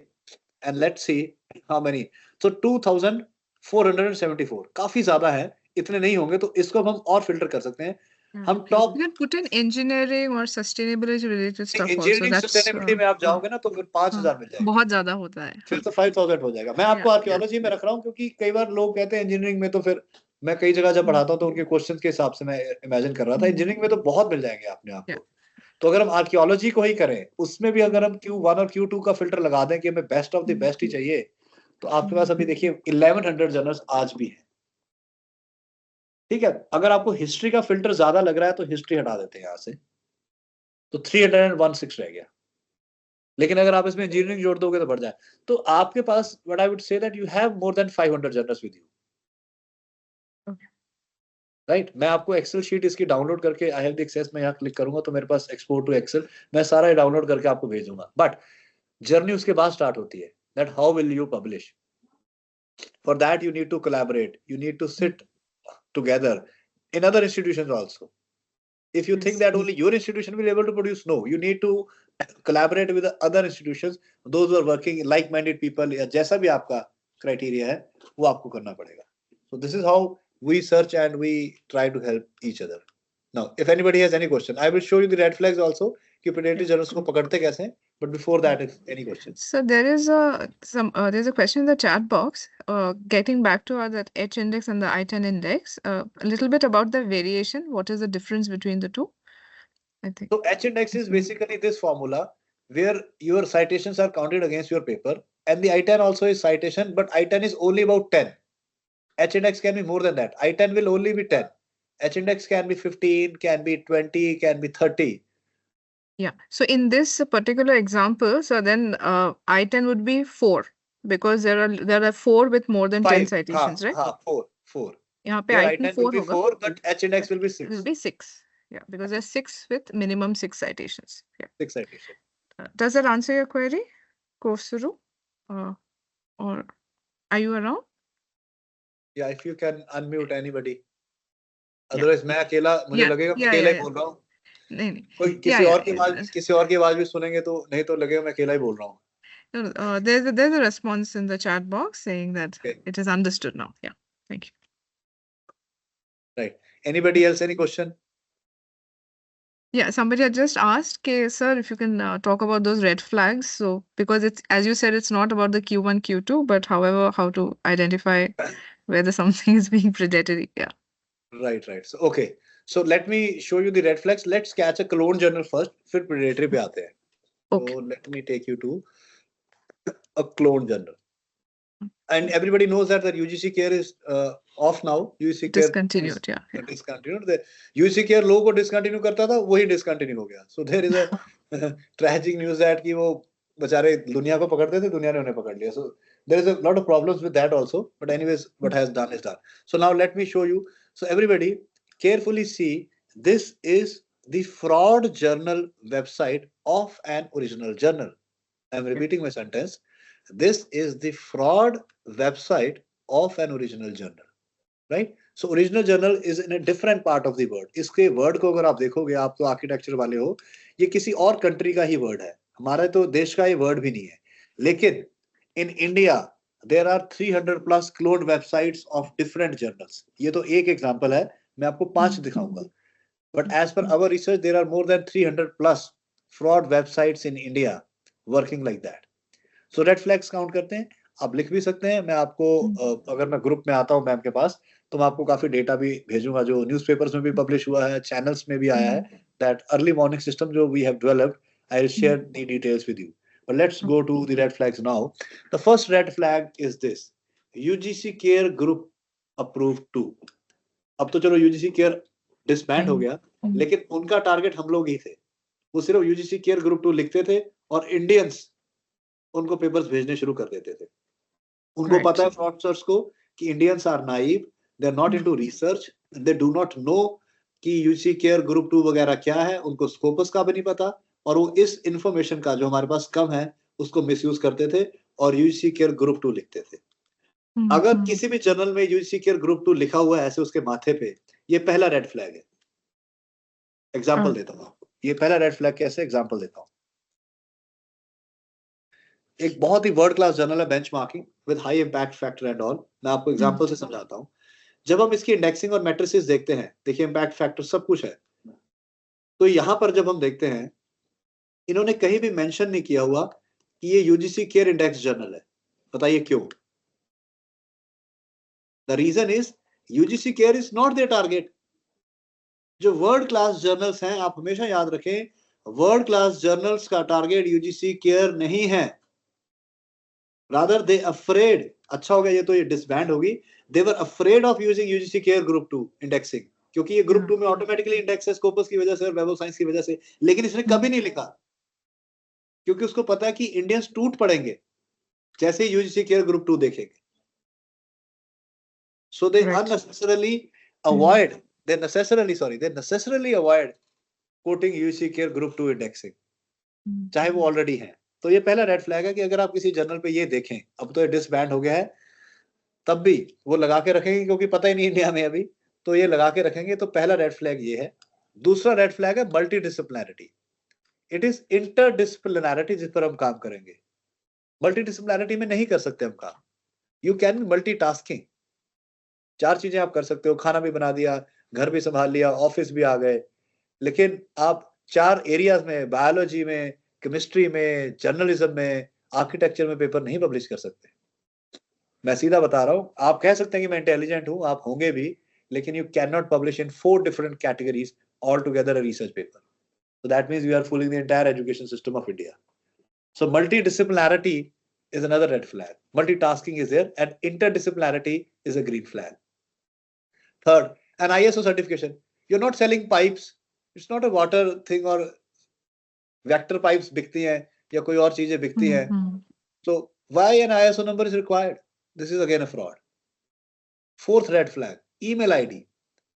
and let's see how many. So 2474, काफी ज्यादा है. इतने नहीं होंगे तो इसको हम और फिल्टर कर सकते हैं. हम top you can put in engineering or sustainability related stuff also. Engineering sustainability में आप जाओगे ना तो फिर 5000 मिल जाएगा. बहुत ज्यादा होता है. फिर तो 5000 हो जाएगा. मैं आपको आर्कियोलॉजी में रख रहा हूँ क्योंकि कई बार लोग कहते हैं इंजीनियरिंग में, तो फिर मैं कई जगह जब पढ़ाता हूँ तो उनके क्वेश्चंस के हिसाब से मैं इमेजिन कर रहा था. इंजीनियरिंग में तो बहुत मिल जाएंगे आपने आपको. तो अगर हम आर्कियोलॉजी को ही करें, उसमें भी अगर हम Q1 और Q2 का फिल्टर लगा दें कि हमें बेस्ट ऑफ द बेस्ट ही चाहिए, तो आपके पास अभी देखिए 1100 जर्नल्स आज भी हैं। ठीक है, अगर आपको हिस्ट्री का फिल्टर ज्यादा लग रहा है तो हिस्ट्री हटा देते हैं यहाँ से, तो 316 रह गया। लेकिन अगर आप इसमें इंजीनियरिंग जोड़ दोगे तो बढ़ जाए, तो आपके पास what I would say that you have more than 500 journals with you. Right, मैं आपको एक्सेल शीट इसकी डाउनलोड करके, आई हैव द एक्सेस, मैं यहाँ क्लिक करूंगा तो मेरे पास एक्सपोर्ट टू एक्सेल, मैं सारा डाउनलोड करके आपको भेजूंगा। बट जर्नी उसके बाद स्टार्ट होती है, that how will you publish. For that you need to collaborate, you need to sit together in other institutions also. If you think that only your institution will be able to produce, no, you need to collaborate with the other institutions, those who are working like-minded people, या जैसा भी आपका criteria है वो आपको करना पड़ेगा. So this is how we search and we try to help each other. Now, if anybody has any question, I will show you the red flags also कि predatory journals को पकड़ते कैसे हैं. But before that, if any questions. So there is there's a question in the chat box. Getting back to that H index and the I10 index, a little bit about the variation. What is the difference between the two? I think. So H index is basically this formula where your citations are counted against your paper, and the I10 also is citation, but I10 is only about 10. H index can be more than that. I10 will only be 10. H index can be 15, can be 20, can be 30. Yeah. So in this particular example, so then I10 would be 4 because there are 4 with more than 10 citations, right? 4. यहाँ पे Your I10 I10 will 4 be होगा. 4, but H index will be 6. Will be 6. Yeah, because there's 6 with minimum 6 citations. Yeah. 6 citations. Does that answer your query, Kosuru? Or are you around? Yeah, if you can unmute anybody. Otherwise, मैं अकेला, मुझे लगेगा मैं अकेला ही बोल रहा हूँ. नहीं. कोई किसी और की आवाज भी सुनेंगे तो नहीं तो लगेगा मैं अकेला ही बोल रहा हूँ. No, there's a response in the chat box saying that it is understood now. Yeah, thank you. Right. Anybody else? Any question? Yeah, somebody had just asked, okay, sir, if you can talk about those red flags. So because it's, as you said, it's not about the Q1, Q2, but however, how to identify whether something is being predatory. Yeah. Right. So okay. So let me show you the red flags. Let's catch a clone journal first. फिर predatory पे आते हैं. Okay. So let me take you to a clone journal. And everybody knows that the UGC care is off now. UGC care discontinued. Yeah. Discontinued. The UGC care लोगों को discontinue करता था, वही discontinue हो गया. So there is a tragic news that कि वो बेचारे दुनिया को पकड़ते थे, दुनिया ने उन्हें पकड़ लिया. So there is a lot of problems with that also. But anyways, what has done is done. So now let me show you. So everybody carefully see. This is the fraud journal website of an original journal. I am repeating my sentence. This is the fraud website of an original journal, right? So original journal is in a different part of the world. इसके word को अगर आप देखोगे, आप तो architecture वाले हो, ये किसी और country का ही word है. हमारा तो देश का ही word भी नहीं है. लेकिन in India there are 300 plus cloned websites of different journals. ये तो एक example है. मैं आपको 5 दिखाऊंगा. But as per our research, there are more than 300 plus fraud websites in India working like that. So red flags count करते हैं. आप लिख भी सकते हैं. मैं आपको अगर मैं ग्रुप में आता हूँ मैम के पास तो मैं आपको काफी डेटा भी भेजूंगा जो न्यूज़पेपर्स में भी पब्लिश हुआ है, चैनल्स में भी आया है. That early warning system जो we have developed, I will share the details with you. But let's go to the red flags now. The first red flag is this: UGC Care Group Approved 2. अब तो चलो UGC Care disband हो गया, लेकिन उनका target हम लोग ही थे. वो सिर्फ UGC Care Group 2 लिखते थे और इंडियंस उनको पेपर्स भेजने शुरू कर देते थे. उनको पता है फ्रॉडस्टर्स को कि Indians are naive, they are not into research, they do not know कि UGC केयर ग्रुप 2 वगैरह क्या है. उनको स्कोपस का भी नहीं पता और वो इस इंफॉर्मेशन का जो हमारे पास कम है उसको मिसयूज करते थे और UGC केयर ग्रुप 2 लिखते थे. अगर किसी भी जर्नल में UGC केयर ग्रुप 2 लिखा हुआ है ऐसे उसके माथे पे, ये पहला रेड फ्लैग है. एग्जाम्पल देता हूँ आपको. ये पहला रेड फ्लैग कैसे, एग्जाम्पल देता हूँ. एक बहुत ही वर्ल्ड क्लास जर्नल है benchmarking with high impact factor and all. मैं आपको एग्जांपल से समझाता हूं. जब हम इसकी इंडेक्सिंग और मैट्रिसेस देखते हैं, देखिए इंपैक्ट फैक्टर सब कुछ है, तो यहां पर जब हम देखते हैं इन्होंने कहीं भी मेंशन नहीं किया हुआ कि ये UGC केयर इंडेक्स जर्नल है. बताइए क्यों? The reason is UGC care is not their target. जो वर्ल्ड क्लास जर्नल्स हैं, आप हमेशा याद रखें, वर्ल्ड क्लास जर्नल्स का टारगेट यूजीसी केयर नहीं है. रादर दे अफ्रेड, अच्छा हो गया ये तो ये डिसबैंड होगी. They were afraid of using UGC CARE group 2 indexing, क्योंकि ये ग्रुप 2 में ऑटोमेटिकली इंडेक्स है स्कोपस की वजह से और वेब ऑफ साइंस की वजह से. लेकिन इसने कभी नहीं लिखा, क्योंकि उसको पता है कि इंडियंस टूट पड़ेंगे जैसे ही यूजीसी केयर ग्रुप 2 देखेंगे. So they unnecessarily avoid, they necessarily avoid quoting UGC Care Group 2 indexing, चाहे वो ऑलरेडी है. तो ये पहला रेड फ्लैग है कि अगर आप किसी जर्नल पे ये देखें, अब तो ये डिसबैंड हो गया है, तब भी वो लगा के रखेंगे क्योंकि पता ही नहीं इंडिया में अभी, तो ये लगा के रखेंगे. तो पहला रेड फ्लैग ये है. दूसरा रेड फ्लैग है मल्टी डिसिप्लिनरिटी. इट इज इंटरडिसिप्लिनरिटी जिस पर हम काम करेंगे. मल्टी डिसिप्लिनरिटी में नहीं कर सकते हम काम. यू कैन मल्टीटास्किंग, 4 चीजें आप कर सकते हो, खाना भी बना दिया, घर भी संभाल लिया, ऑफिस भी आ गए, लेकिन आप 4 एरियाज में, बायोलॉजी में, केमिस्ट्री में, जर्नलिज्म में, आर्किटेक्चर में पेपर नहीं पब्लिश कर सकते. मैं सीधा बता रहा हूं. आप कह सकते हैं कि मैं इंटेलिजेंट हूं, आप होंगे भी, लेकिन you can not publish in 4 different categories all together a research paper. So that means you are fooling the entire education system of India. So multidisciplinarity is another red flag. Multitasking is there, and interdisciplinarity is a green flag. Third, an ISO certification. You're not selling pipes. It's not a water thing or vector pipes बिकती हैं या कोई और चीजें बिकती हैं. So why an ISO number is required? This is again a fraud. Fourth red flag, email ID.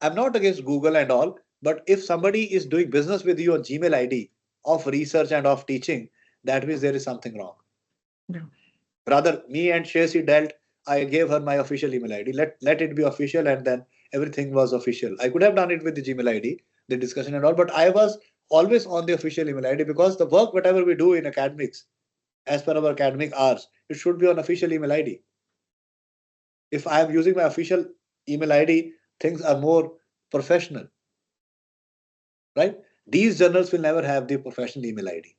I'm not against Google and all, but if somebody is doing business with you on Gmail ID of research and of teaching, that means there is something wrong. Yeah. Rather, me and Shesi dealt. I gave her my official email ID. Let it be official, and then everything was official. I could have done it with the Gmail ID, the discussion and all, but I was always on the official email ID because the work, whatever we do in academics, as per our academic hours, it should be on official email ID. If I am using my official email ID, things are more professional, right? These journals will never have the professional email ID.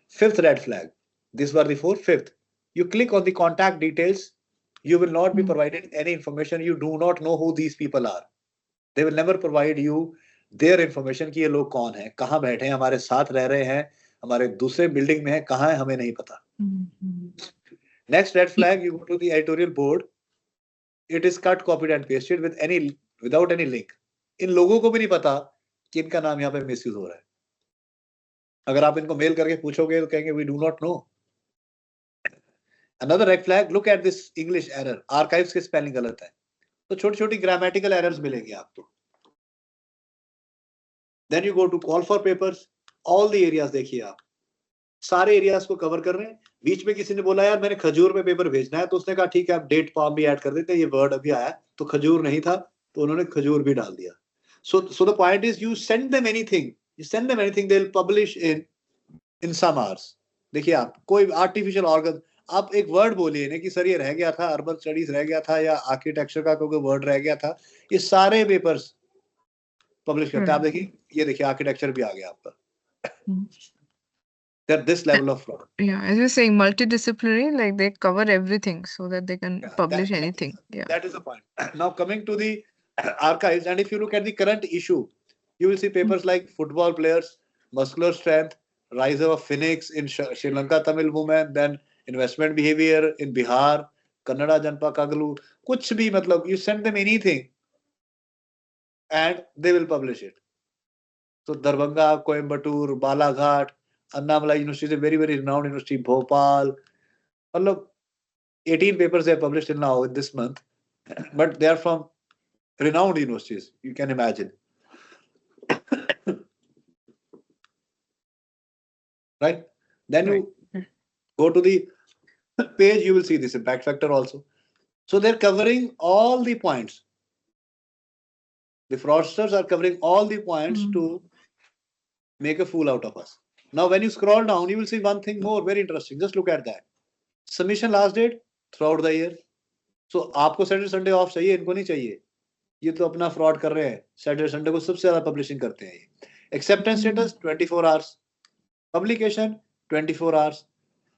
Fifth red flag. These were the 4. Fifth, you click on the contact details, you will not be provided any information. You do not know who these people are. They will never provide you their information कि ये लोग कौन हैं, कहाँ बैठे हैं, हमारे साथ रह रहे हैं, हमारे दूसरे बिल्डिंग में है, कहाँ है हमें नहीं पता. Next red flag, you go to the editorial board. It is cut, copied and pasted without any link. इन लोगों को भी नहीं पता कि इनका नाम यहाँ पे मिसयूज हो रहा है. अगर आप इनको मेल करके पूछोगे तो कहेंगे we do not know. Another red flag, look at this English error. Archives की स्पेलिंग गलत है, तो छोटी छोटी ग्रामेटिकल एरर्स मिलेंगे आपको. Then you go to call for papers. All the areas देखिए आप, सारे एरियाज को कवर कर रहे हैं. बीच में किसी ने बोला यार मैंने खजूर पे पेपर भेजना है, तो उसने कहा ठीक है आप डेट पाम भी ऐड कर देते हैं. ये वर्ड अभी आया तो खजूर नहीं था, तो उन्होंने खजूर भी डाल दिया. So the point is you send them anything, they'll publish in some hours. देखिए आप कोई आर्टिफिशियल ऑर्गन, आप एक वर्ड बोलिए ना कि सर ये रह गया था, अर्बन स्टडीज रह गया था या आर्किटेक्चर का कोई वर्ड रह गया था, ये सारे पेपर्स पब्लिश करते हैं. आप देखिए, ये देखिए आर्किटेक्चर भी आ गया आपका. They're this level of fraud. Yeah, as you're saying, multidisciplinary, like they cover everything so that they can publish anything. Yeah. That is the point. Now coming to the archives, and if you look at the current issue, you will see papers like football players, muscular strength, rise of a phoenix in Sri Lanka Tamil women, then investment behavior in Bihar, Kannada Janpa Kagalu, kuch bhi, matlab, you send them anything and they will publish it. So Darbhanga, Coimbatore, Balaghat, Annamala University is a very, very renowned university, Bhopal. 18 papers they have published till now in this month, but they are from renowned universities, you can imagine. Right? Then you go to the page, you will see this impact factor also. So they're covering all the points. The fraudsters are covering all the points to make a fool out of us. Now, when you scroll down, you will see one thing more very interesting. Just look at that. Submission last date throughout the year. So आपको Saturday Sunday off चाहिए, इनको नहीं चाहिए. ये तो अपना fraud कर रहे हैं. Saturday Sunday को सबसे ज़्यादा publishing करते हैं ये. Acceptance status 24 hours. Publication 24 hours.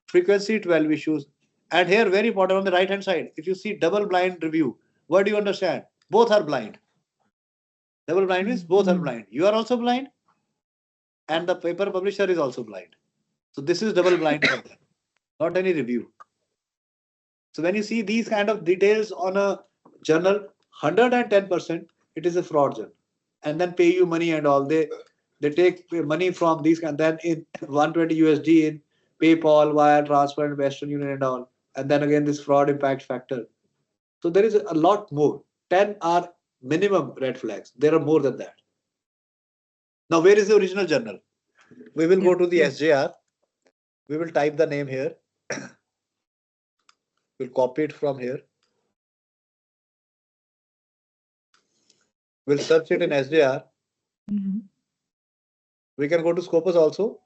Frequency 12 issues. And here very important on the right hand side, if you see double blind review, what do you understand? Both are blind. Double blind means both are blind. You are also blind. and the paper publisher is also blind. So this is double blind for them, not any review. So when you see these kind of details on a journal, 110% it is a fraud journal, and then pay you money and all. They take money from these, and then in 120 USD in PayPal, wire transfer, and Western Union and all, and then again this fraud impact factor. So there is a lot more. 10 are minimum red flags. There are more than that. Now, where is the original journal? We will go to the SJR. We will type the name here. We'll copy it from here. We'll search it in SJR. We can go to Scopus also.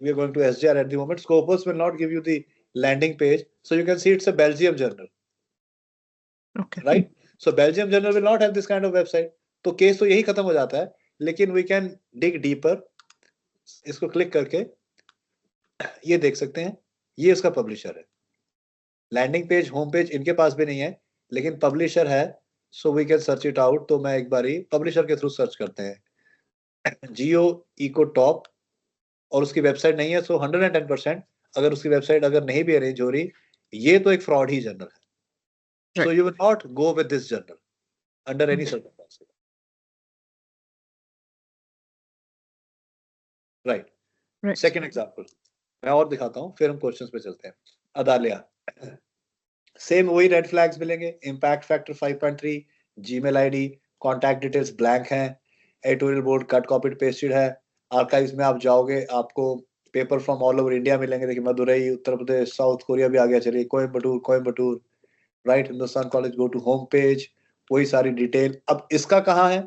We are going to SJR at the moment. Scopus will not give you the landing page. So you can see it's a Belgium journal. Okay. Right? So Belgium journal will not have this kind of website. तो case तो यही खत्म हो जाता है, लेकिन we can dig deeper. इसको click करके ये देख सकते हैं, ये उसका पब्लिशर है. लैंडिंग पेज, होम पेज इनके पास भी नहीं है, लेकिन पब्लिशर है. So we can search it out. तो मैं एक बारी पब्लिशर के थ्रू सर्च करते हैं, जियो इको टॉप, और उसकी वेबसाइट नहीं है. सो 110% अगर उसकी वेबसाइट अगर नहीं भी अरेंज हो रही, ये तो एक फ्रॉड ही जर्नल है. So you will not go with this journal under any circumstances. Right. Second example. मैं और दिखाता हूँ, फिर हम क्वेश्चंस पे चलते हैं. अदालिया. सेम वही रेड फ्लैग्स मिलेंगे. Impact factor 5.3, Gmail ID, contact details blank हैं, editorial board cut copied pasted है. आर्काइव्स में आप जाओगे, आपको paper from all over India मिलेंगे. देखिए मदुरई, उत्तर प्रदेश, साउथ कोरिया भी आ गया. चलिए Coimbatore, right. Hindustan college, go to home page, वही सारी डिटेल. अब इसका कहाँ है?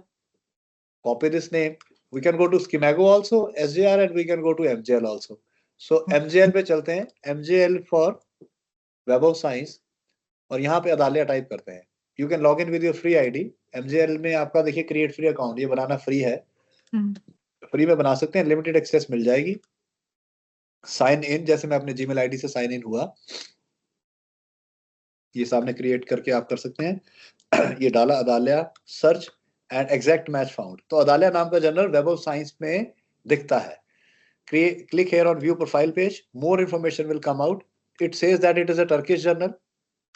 Copy this name. We can go to Scimago also, एसजेआर, and we can go to MJL also. So MJL पे चलते हैं. MJL for Web of Science, और यहाँ पे अदालिया टाइप करते हैं. You can log in with your free ID. MJL में आपका देखिए क्रिएट फ्री अकाउंट, ये बनाना फ्री है. फ्री में बना सकते हैं, लिमिटेड एक्सेस मिल जाएगी. साइन इन, जैसे मैं अपने जीमेल आईडी से साइन इन हुआ, ये सामने क्रिएट करके आप कर सकते हैं. ये डाला Adalya, search and exact match found. तो अदालिया नाम का जर्नल वेब ऑफ साइंस में दिखता है. Click here on view profile page, more information will come out. It says that it is a Turkish journal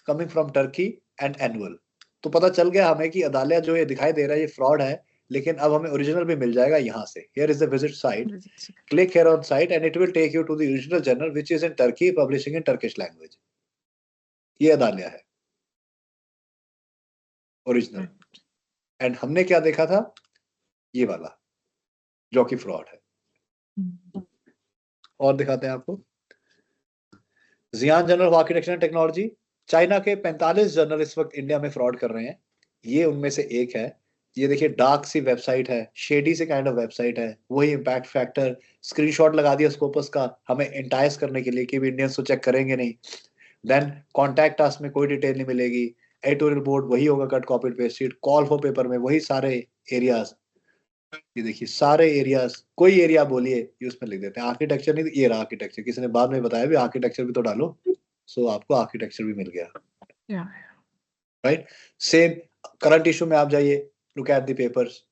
coming from Turkey and annual. तो पता चल गया हमें कि अदालिया जो ये दिखाई दे रहा है ये फ्रॉड है, लेकिन अब हमें ओरिजिनल भी मिल जाएगा यहाँ से. Here is the visit site. Click here on site and it will take you to the original journal which is in Turkey, publishing in Turkish language. ये अदालिया है ओरिजिनल. एंड हमने क्या देखा था? ये वाला जो कि फ्रॉड है. और दिखाते हैं आपको. Xi'an journal of architecture and technology. China के 45 जर्नल इस वक्त इंडिया में फ्रॉड कर रहे हैं. ये उनमें से एक है. ये देखिए डार्क सी वेबसाइट है, शेडी से काइंड ऑफ वेबसाइट है. वही इम्पैक्ट फैक्टर, स्क्रीनशॉट लगा दिया स्कोपस का हमें एंटाइज करने के लिए कि इंडियंस तो चेक करेंगे नहीं. देन कॉन्टैक्ट अस में कोई डिटेल नहीं मिलेगी. एडिटोरियल बोर्ड वही होगा cut copied pasted. Call for paper में वही सारे एरियाज. ये देखिए सारे एरियाज, कोई एरिया बोलिए ये उसमें लिख देते हैं. आर्किटेक्चर नहीं, ये रहा आर्किटेक्चर. किसी ने बाद में बताया भी आर्किटेक्चर भी तो डालो. सो आपको आर्किटेक्चर भी मिल गया. राइट. सेम करंट इशू में आप जाइए, look at the papers,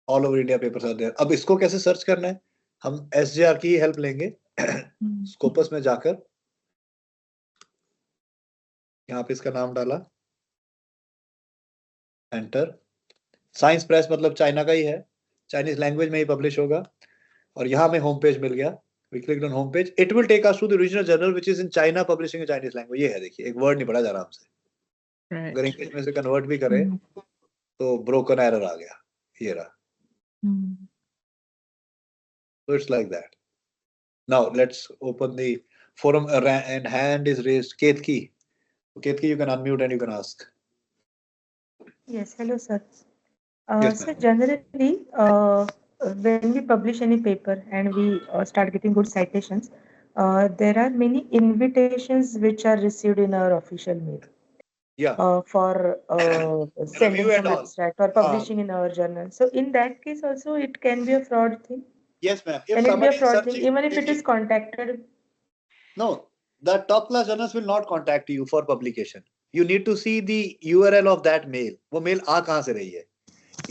all over India papers are there. अब इसको कैसे सर्च करना है? हम एसजेआर की हेल्प लेंगे. स्कोपस में जाकर यहाँ पे इसका नाम डाला, एंटर. साइंस प्रेस मतलब चाइना का ही है, चाइनीज लैंग्वेज में ही पब्लिश होगा. और यहाँ में होम पेज मिल गया. We clicked on home page. It will take us to the original journal which is in China, publishing in Chinese language. ये है देखिए, एक वर्ड नहीं पढ़ा जा रहा हमसे. अगर इंग्लिश में से कन्वर्ट भी करें तो ब्रोकन एरर आ गया. ये रहा. So it's like that. Now let's open the forum and hand is raised. Ketki. Ketki, you can unmute and you can ask. Yes, hello sir. Yes, So generally, when we publish any paper and we start getting good citations, there are many invitations which are received in our official mail. Yeah. For sending Review and some all. abstract or publishing in our journal. So in that case also it can be a fraud thing. Yes, ma'am. If Can it be a somebody is fraud thing searching, even if it is contacted? No, the top class journals will not contact you for publication. You need to see the URL of that mail. वो mail आ कहाँ से रही है?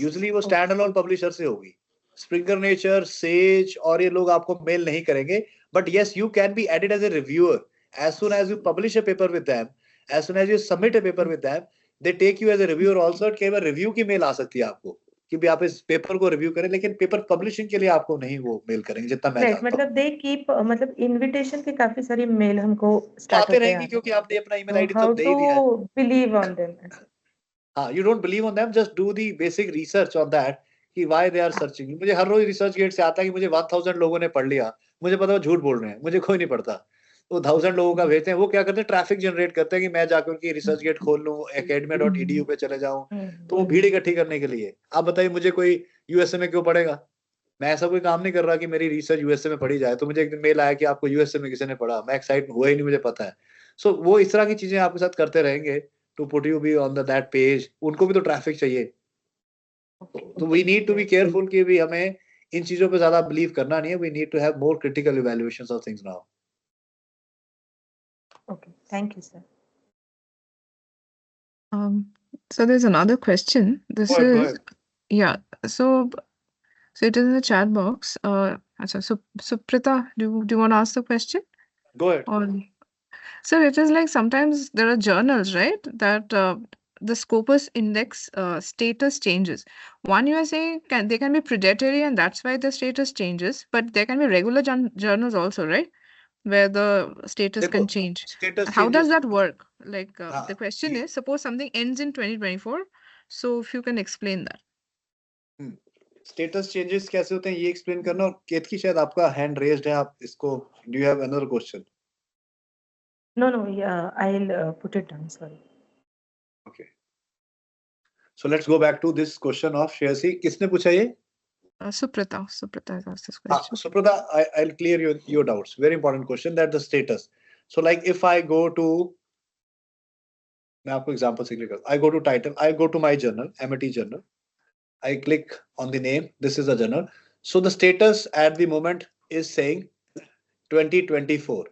Usually वो standalone publisher से होगी. Springer nature, says और ये लोग आपको मेल नहीं करेंगे, but yes you can be added as a reviewer as soon as you publish a paper with them, as soon as you submit a paper with them, they take you as a reviewer also. कई बार review की mail आ सकती है आपको कि भी आप इस paper को रिव्यू करें, लेकिन पेपर पब्लिशिंग के लिए आपको नहीं वो मेल करेंगे, जितना मैं जानता हूँ। मतलब दे कीप मतलब इनविटेशन के काफी सारी मेल हमको स्टार्ट आते रहेंगी क्योंकि आपने अपना ईमेल आईडी तो दे ही दिया है। How to believe on them? हाँ, you don't believe on them, just do the basic research on that कि why they are searching. मुझे हर रोज रिसर्च गेट से आता है कि मुझे 1000 लोगों ने पढ़ लिया, मुझे पता है वो झूठ बोल रहे हैं, मुझे कोई नहीं पढ़ता। वो 1000 लोगों का भेजते हैं, वो क्या करते हैं, ट्रैफिक जनरेट करते हैं कि मैं जाकर उनकी रिसर्च गेट खोल लूं, academia.edu पे चले जाऊं, तो वो भीड़ इकट्ठी करने के लिए। आप बताइए मुझे कोई यूएसए में क्यों पढ़ेगा? मैं ऐसा कोई काम नहीं कर रहा कि मेरी रिसर्च यूएसए में पढ़ी जाए। तो मुझे एक दिन मेल आया कि आपको यूएसए में किसी ने पढ़ा, मैं एक्साइट हुआ ही नहीं, मुझे पता है। सो वो इस तरह की चीजें आपके साथ करते रहेंगे to put you be on that page. उनको भी तो ट्रैफिक चाहिए, तो we need to be careful कि भी हमें इन चीजों पे ज्यादा बिलीव करना नहीं है। We need to have more critical evaluations of things now. Okay, thank you, sir. So there's another question. This Go ahead, go is ahead. yeah. So it is in the chat box. So Suprita, do you want to ask the question? Go ahead. Or so it is like sometimes there are journals, right? That the Scopus index status changes. One you are saying they can be predatory and that's why the status changes, but there can be regular journals also, right? Where the status can change. Status How does changes. that work? Like हाँ, the question is, suppose something ends in 2024. So if you can explain that. Status changes कैसे होते हैं ये explain करना। और केतकी शायद आपका hand raised है, आप इसको, do you have another question? No, yeah, I'll put it down, sorry. Okay. So let's go back to this question of Shreyasi. किसने पूछा ये? Suprita has asked this question. Suprita, I'll clear your doubts. Very important question, that the status. So like if I go to, मैं आपको example से clear करूँ. I go to title, I go to my journal, MIT journal. I click on the name. This is a journal. So the status at the moment is saying 2024.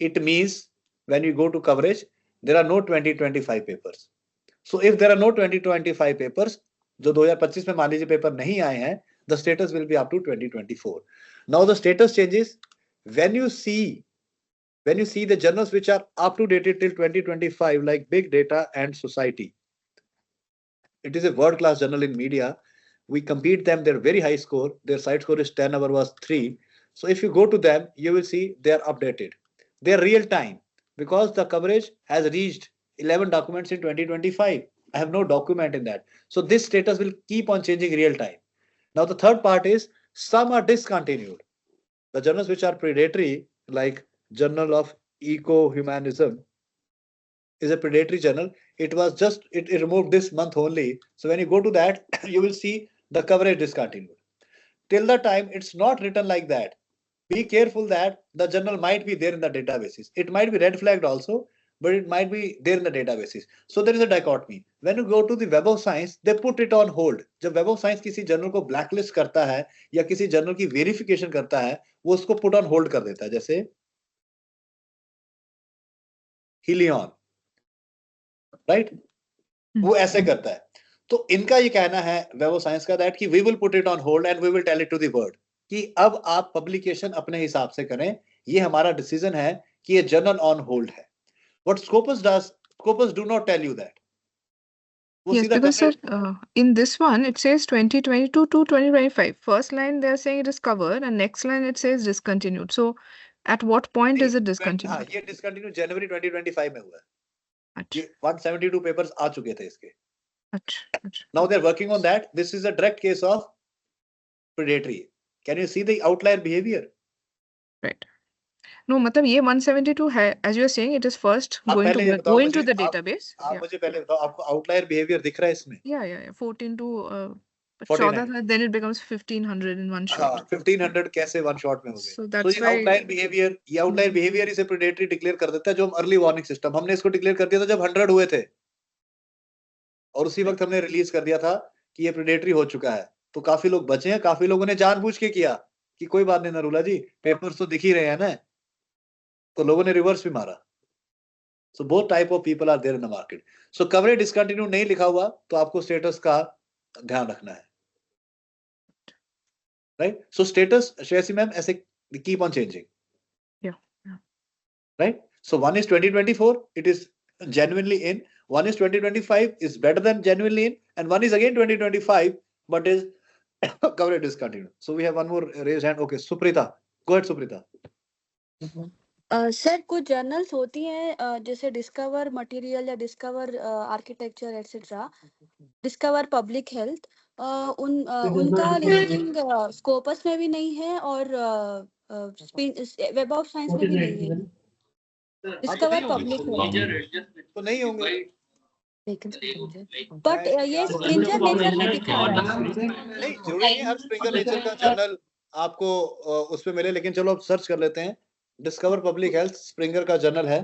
It means when you go to coverage, there are no 2025 papers. So if there are no 2025 papers, जो 2025 में मान लीजिए paper नहीं आए हैं, the status will be up to 2024. Now the status changes when you see the journals which are up to date till 2025, like Big Data and Society. It is a world-class journal in media. We compete them, their very high score. Their site score is 10, our was 3. So if you go to them, you will see they are updated. They are real time because the coverage has reached 11 documents in 2025. I have no document in that. So this status will keep on changing real time. Now the third part is some are discontinued. The journals which are predatory, like Journal of Eco-Humanism, is a predatory journal. It was just, it removed this month only. So when you go to that, you will see the coverage discontinued. Till the time it's not written like that, be careful that the journal might be there in the databases. It might be red flagged also, but it might be there in the databases. So there is a dichotomy. When you go to the Web of Science, they put it on hold. जब Web of Science किसी journal को blacklist करता है या किसी journal की verification करता है, वो उसको put on hold कर देता है। जैसे Helion, right? वो ऐसे करता है। तो इनका ये कहना है Web of Science का that कि we will put it on hold and we will tell it to the world कि अब आप पब्लिकेशन अपने हिसाब से करें, ये हमारा डिसीजन है कि ये जर्नल ऑन होल्ड है। What Scopus does, Scopus do not tell you that. Yes, because sir, in this one it says 2022 to 2025. First line they are saying it is covered, and next line it says discontinued. So, at what point is it discontinued? हाँ, ये discontinued January 2025 में हुआ है। ये 172 papers आ चुके थे इसके। अच्छा। Now they are working on that. This is a direct case of predatory. Can you see the outlier behavior? Right. No, मतलब ये 172 है, as you are saying, it is first going to the database. आप मुझे पहले बताओ, आपको outlier behavior दिख रहा है इसमें? Yeah. 14 to 14 था, then it becomes 1500 in one shot. 1500 कैसे one shot में हो गए? So that's why outlier behavior, ये outlier behavior इसे predatory declare कर देता है, जो हम early warning system, हमने इसको declare कर दिया था जब 100 हुए थे, और उसी वक्त हमने रिलीज कर दिया था कि ये predatory हो चुका है। तो काफी लोग बचे हैं, काफी लोगों ने जानबूझ के किया कि कोई बात नहीं नरूला जी, पेपर्स तो दिख ही रहे हैं ना, तो लोगों ने रिवर्स भी मारा। So both type of people are there in the market. So coverage discontinued नहीं लिखा हुआ तो आपको स्टेटस का ध्यान रखना है। right? So status, Shreyasi ma'am, as a keep on changing. Yeah. Right? So one is 2024, it is genuinely in. One is 2025 is better than genuinely in, and one is again 2025, but is coverage discontinued. So we have one more raised hand. Okay, Suprita. Go ahead, Suprita. Sir कुछ journals होती हैं जैसे discover material या discover architecture etcetera, discover Public health, उनका linking Scopus में भी नहीं है और वेब ऑफ साइंस में भी नहीं है। डिस्कवर पब्लिक हेल्थ तो नहीं होंगे, बट ये स्प्रिंगर नेचर में दिखा रहा है। नहीं जरूरी नहीं हर स्प्रिंगर नेचर का जर्नल आपको उस पे मिले, लेकिन चलो अब सर्च कर लेते हैं। डिस्कवर पब्लिक हेल्थ स्प्रिंगर का जर्नल है।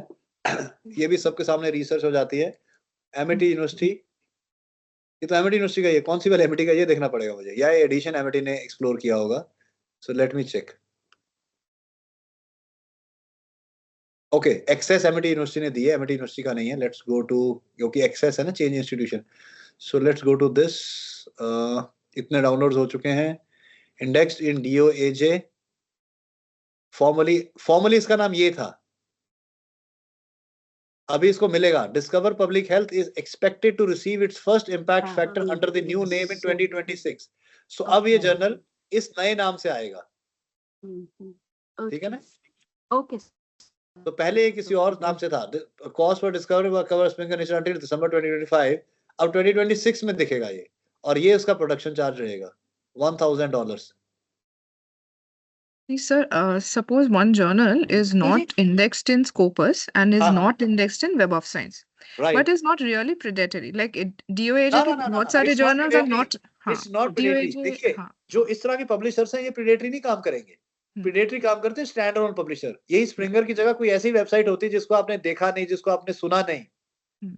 ये भी सबके सामने रिसर्च हो जाती है। एमिटी यूनिवर्सिटी, ये तो एमिटी यूनिवर्सिटी का, ये कौन सी वाली एमिटी का, ये देखना पड़ेगा मुझे, या ये एडिशन एमिटी ने एक्सप्लोर किया होगा। So let me check. Okay, access Amity university ने दी है, एमिटी यूनिवर्सिटी का नहीं है। लेट्स गो टू, क्योंकि एक्सेस है ना, change institution. So let's go to this. इतने डाउनलोड्स हो चुके हैं। इंडेक्स्ड इन DOAJ। फॉर्मली इसका नाम ये था, अभी इसको मिलेगा। Discover Public Health is expected to receive its first impact factor under the new name in 2026। सो अब ये जर्नल इस नए नाम से आएगा, ठीक है ना? ओके। तो पहले ये किसी और नाम से था। Cost for discovery cover Springer Nature until December 2025। अब 2026 में दिखेगा ये, और ये उसका प्रोडक्शन चार्ज रहेगा $1,000। Sir, suppose one journal is not indexed in Scopus and is not indexed in Web of Science, Right. but is not really predatory. Like DOAJ No, के no, no, no, बहुत no. सारे It's not journals are predatory. not. हाँ, It's not predatory. DOAJ, देखिए, हाँ, जो इस तरह के पब्लिशर्स हैं ये प्रेडेटरी नहीं काम करेंगे। प्रेडेटरी काम करते हैं स्टैंड अलोन पब्लिशर। यही स्प्रिंगर की जगह कोई ऐसी वेबसाइट होती है जिसको आपने देखा नहीं, जिसको आपने सुना नहीं।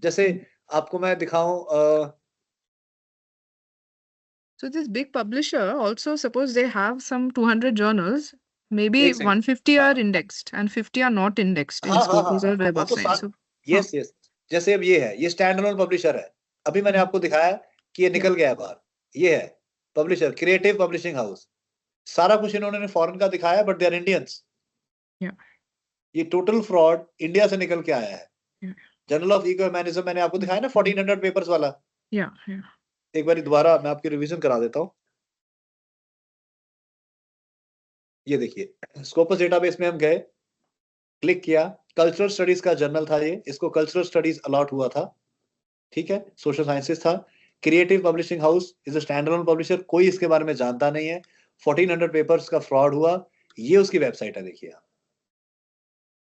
जैसे आपको मैं दिखाऊं, so this big publisher also, suppose they have some 200 journals, maybe एक second. 150 are indexed and 50 are not indexed in हाँ, हाँ, Scopus हाँ, or Web वो of तो Science. So, यस यस, जैसे अब ये है, ये स्टैंड अलोन पब्लिशर है। अभी मैंने आपको दिखाया कि ये निकल गया है बाहर। ये है पब्लिशर, क्रिएटिव पब्लिशिंग हाउस। सारा कुछ इन्होंने फॉरेन का दिखाया, बट दे आर इंडियंस। ये टोटल फ्रॉड इंडिया से निकल के आया है। जर्नल ऑफ इको ह्यूमैनिज्म मैंने आपको दिखाया ना, 1400 पेपर्स वाला। एक बार दोबारा मैं आपकी रिवीजन करा देता हूँ। ये देखिए, स्कोपस डेटाबेस में हम गए, क्लिक किया, कल्चरल स्टडीज का जर्नल था ये, इसको कल्चरल स्टडीज अलॉट हुआ था, ठीक है, सोशल साइंसेस था। Creative publishing house is a stand alone publisher, कोई इसके बारे में जानता नहीं है। 1400 पेपर्स का फ्रॉड हुआ, ये उसकी वेबसाइट है, देखिए आप।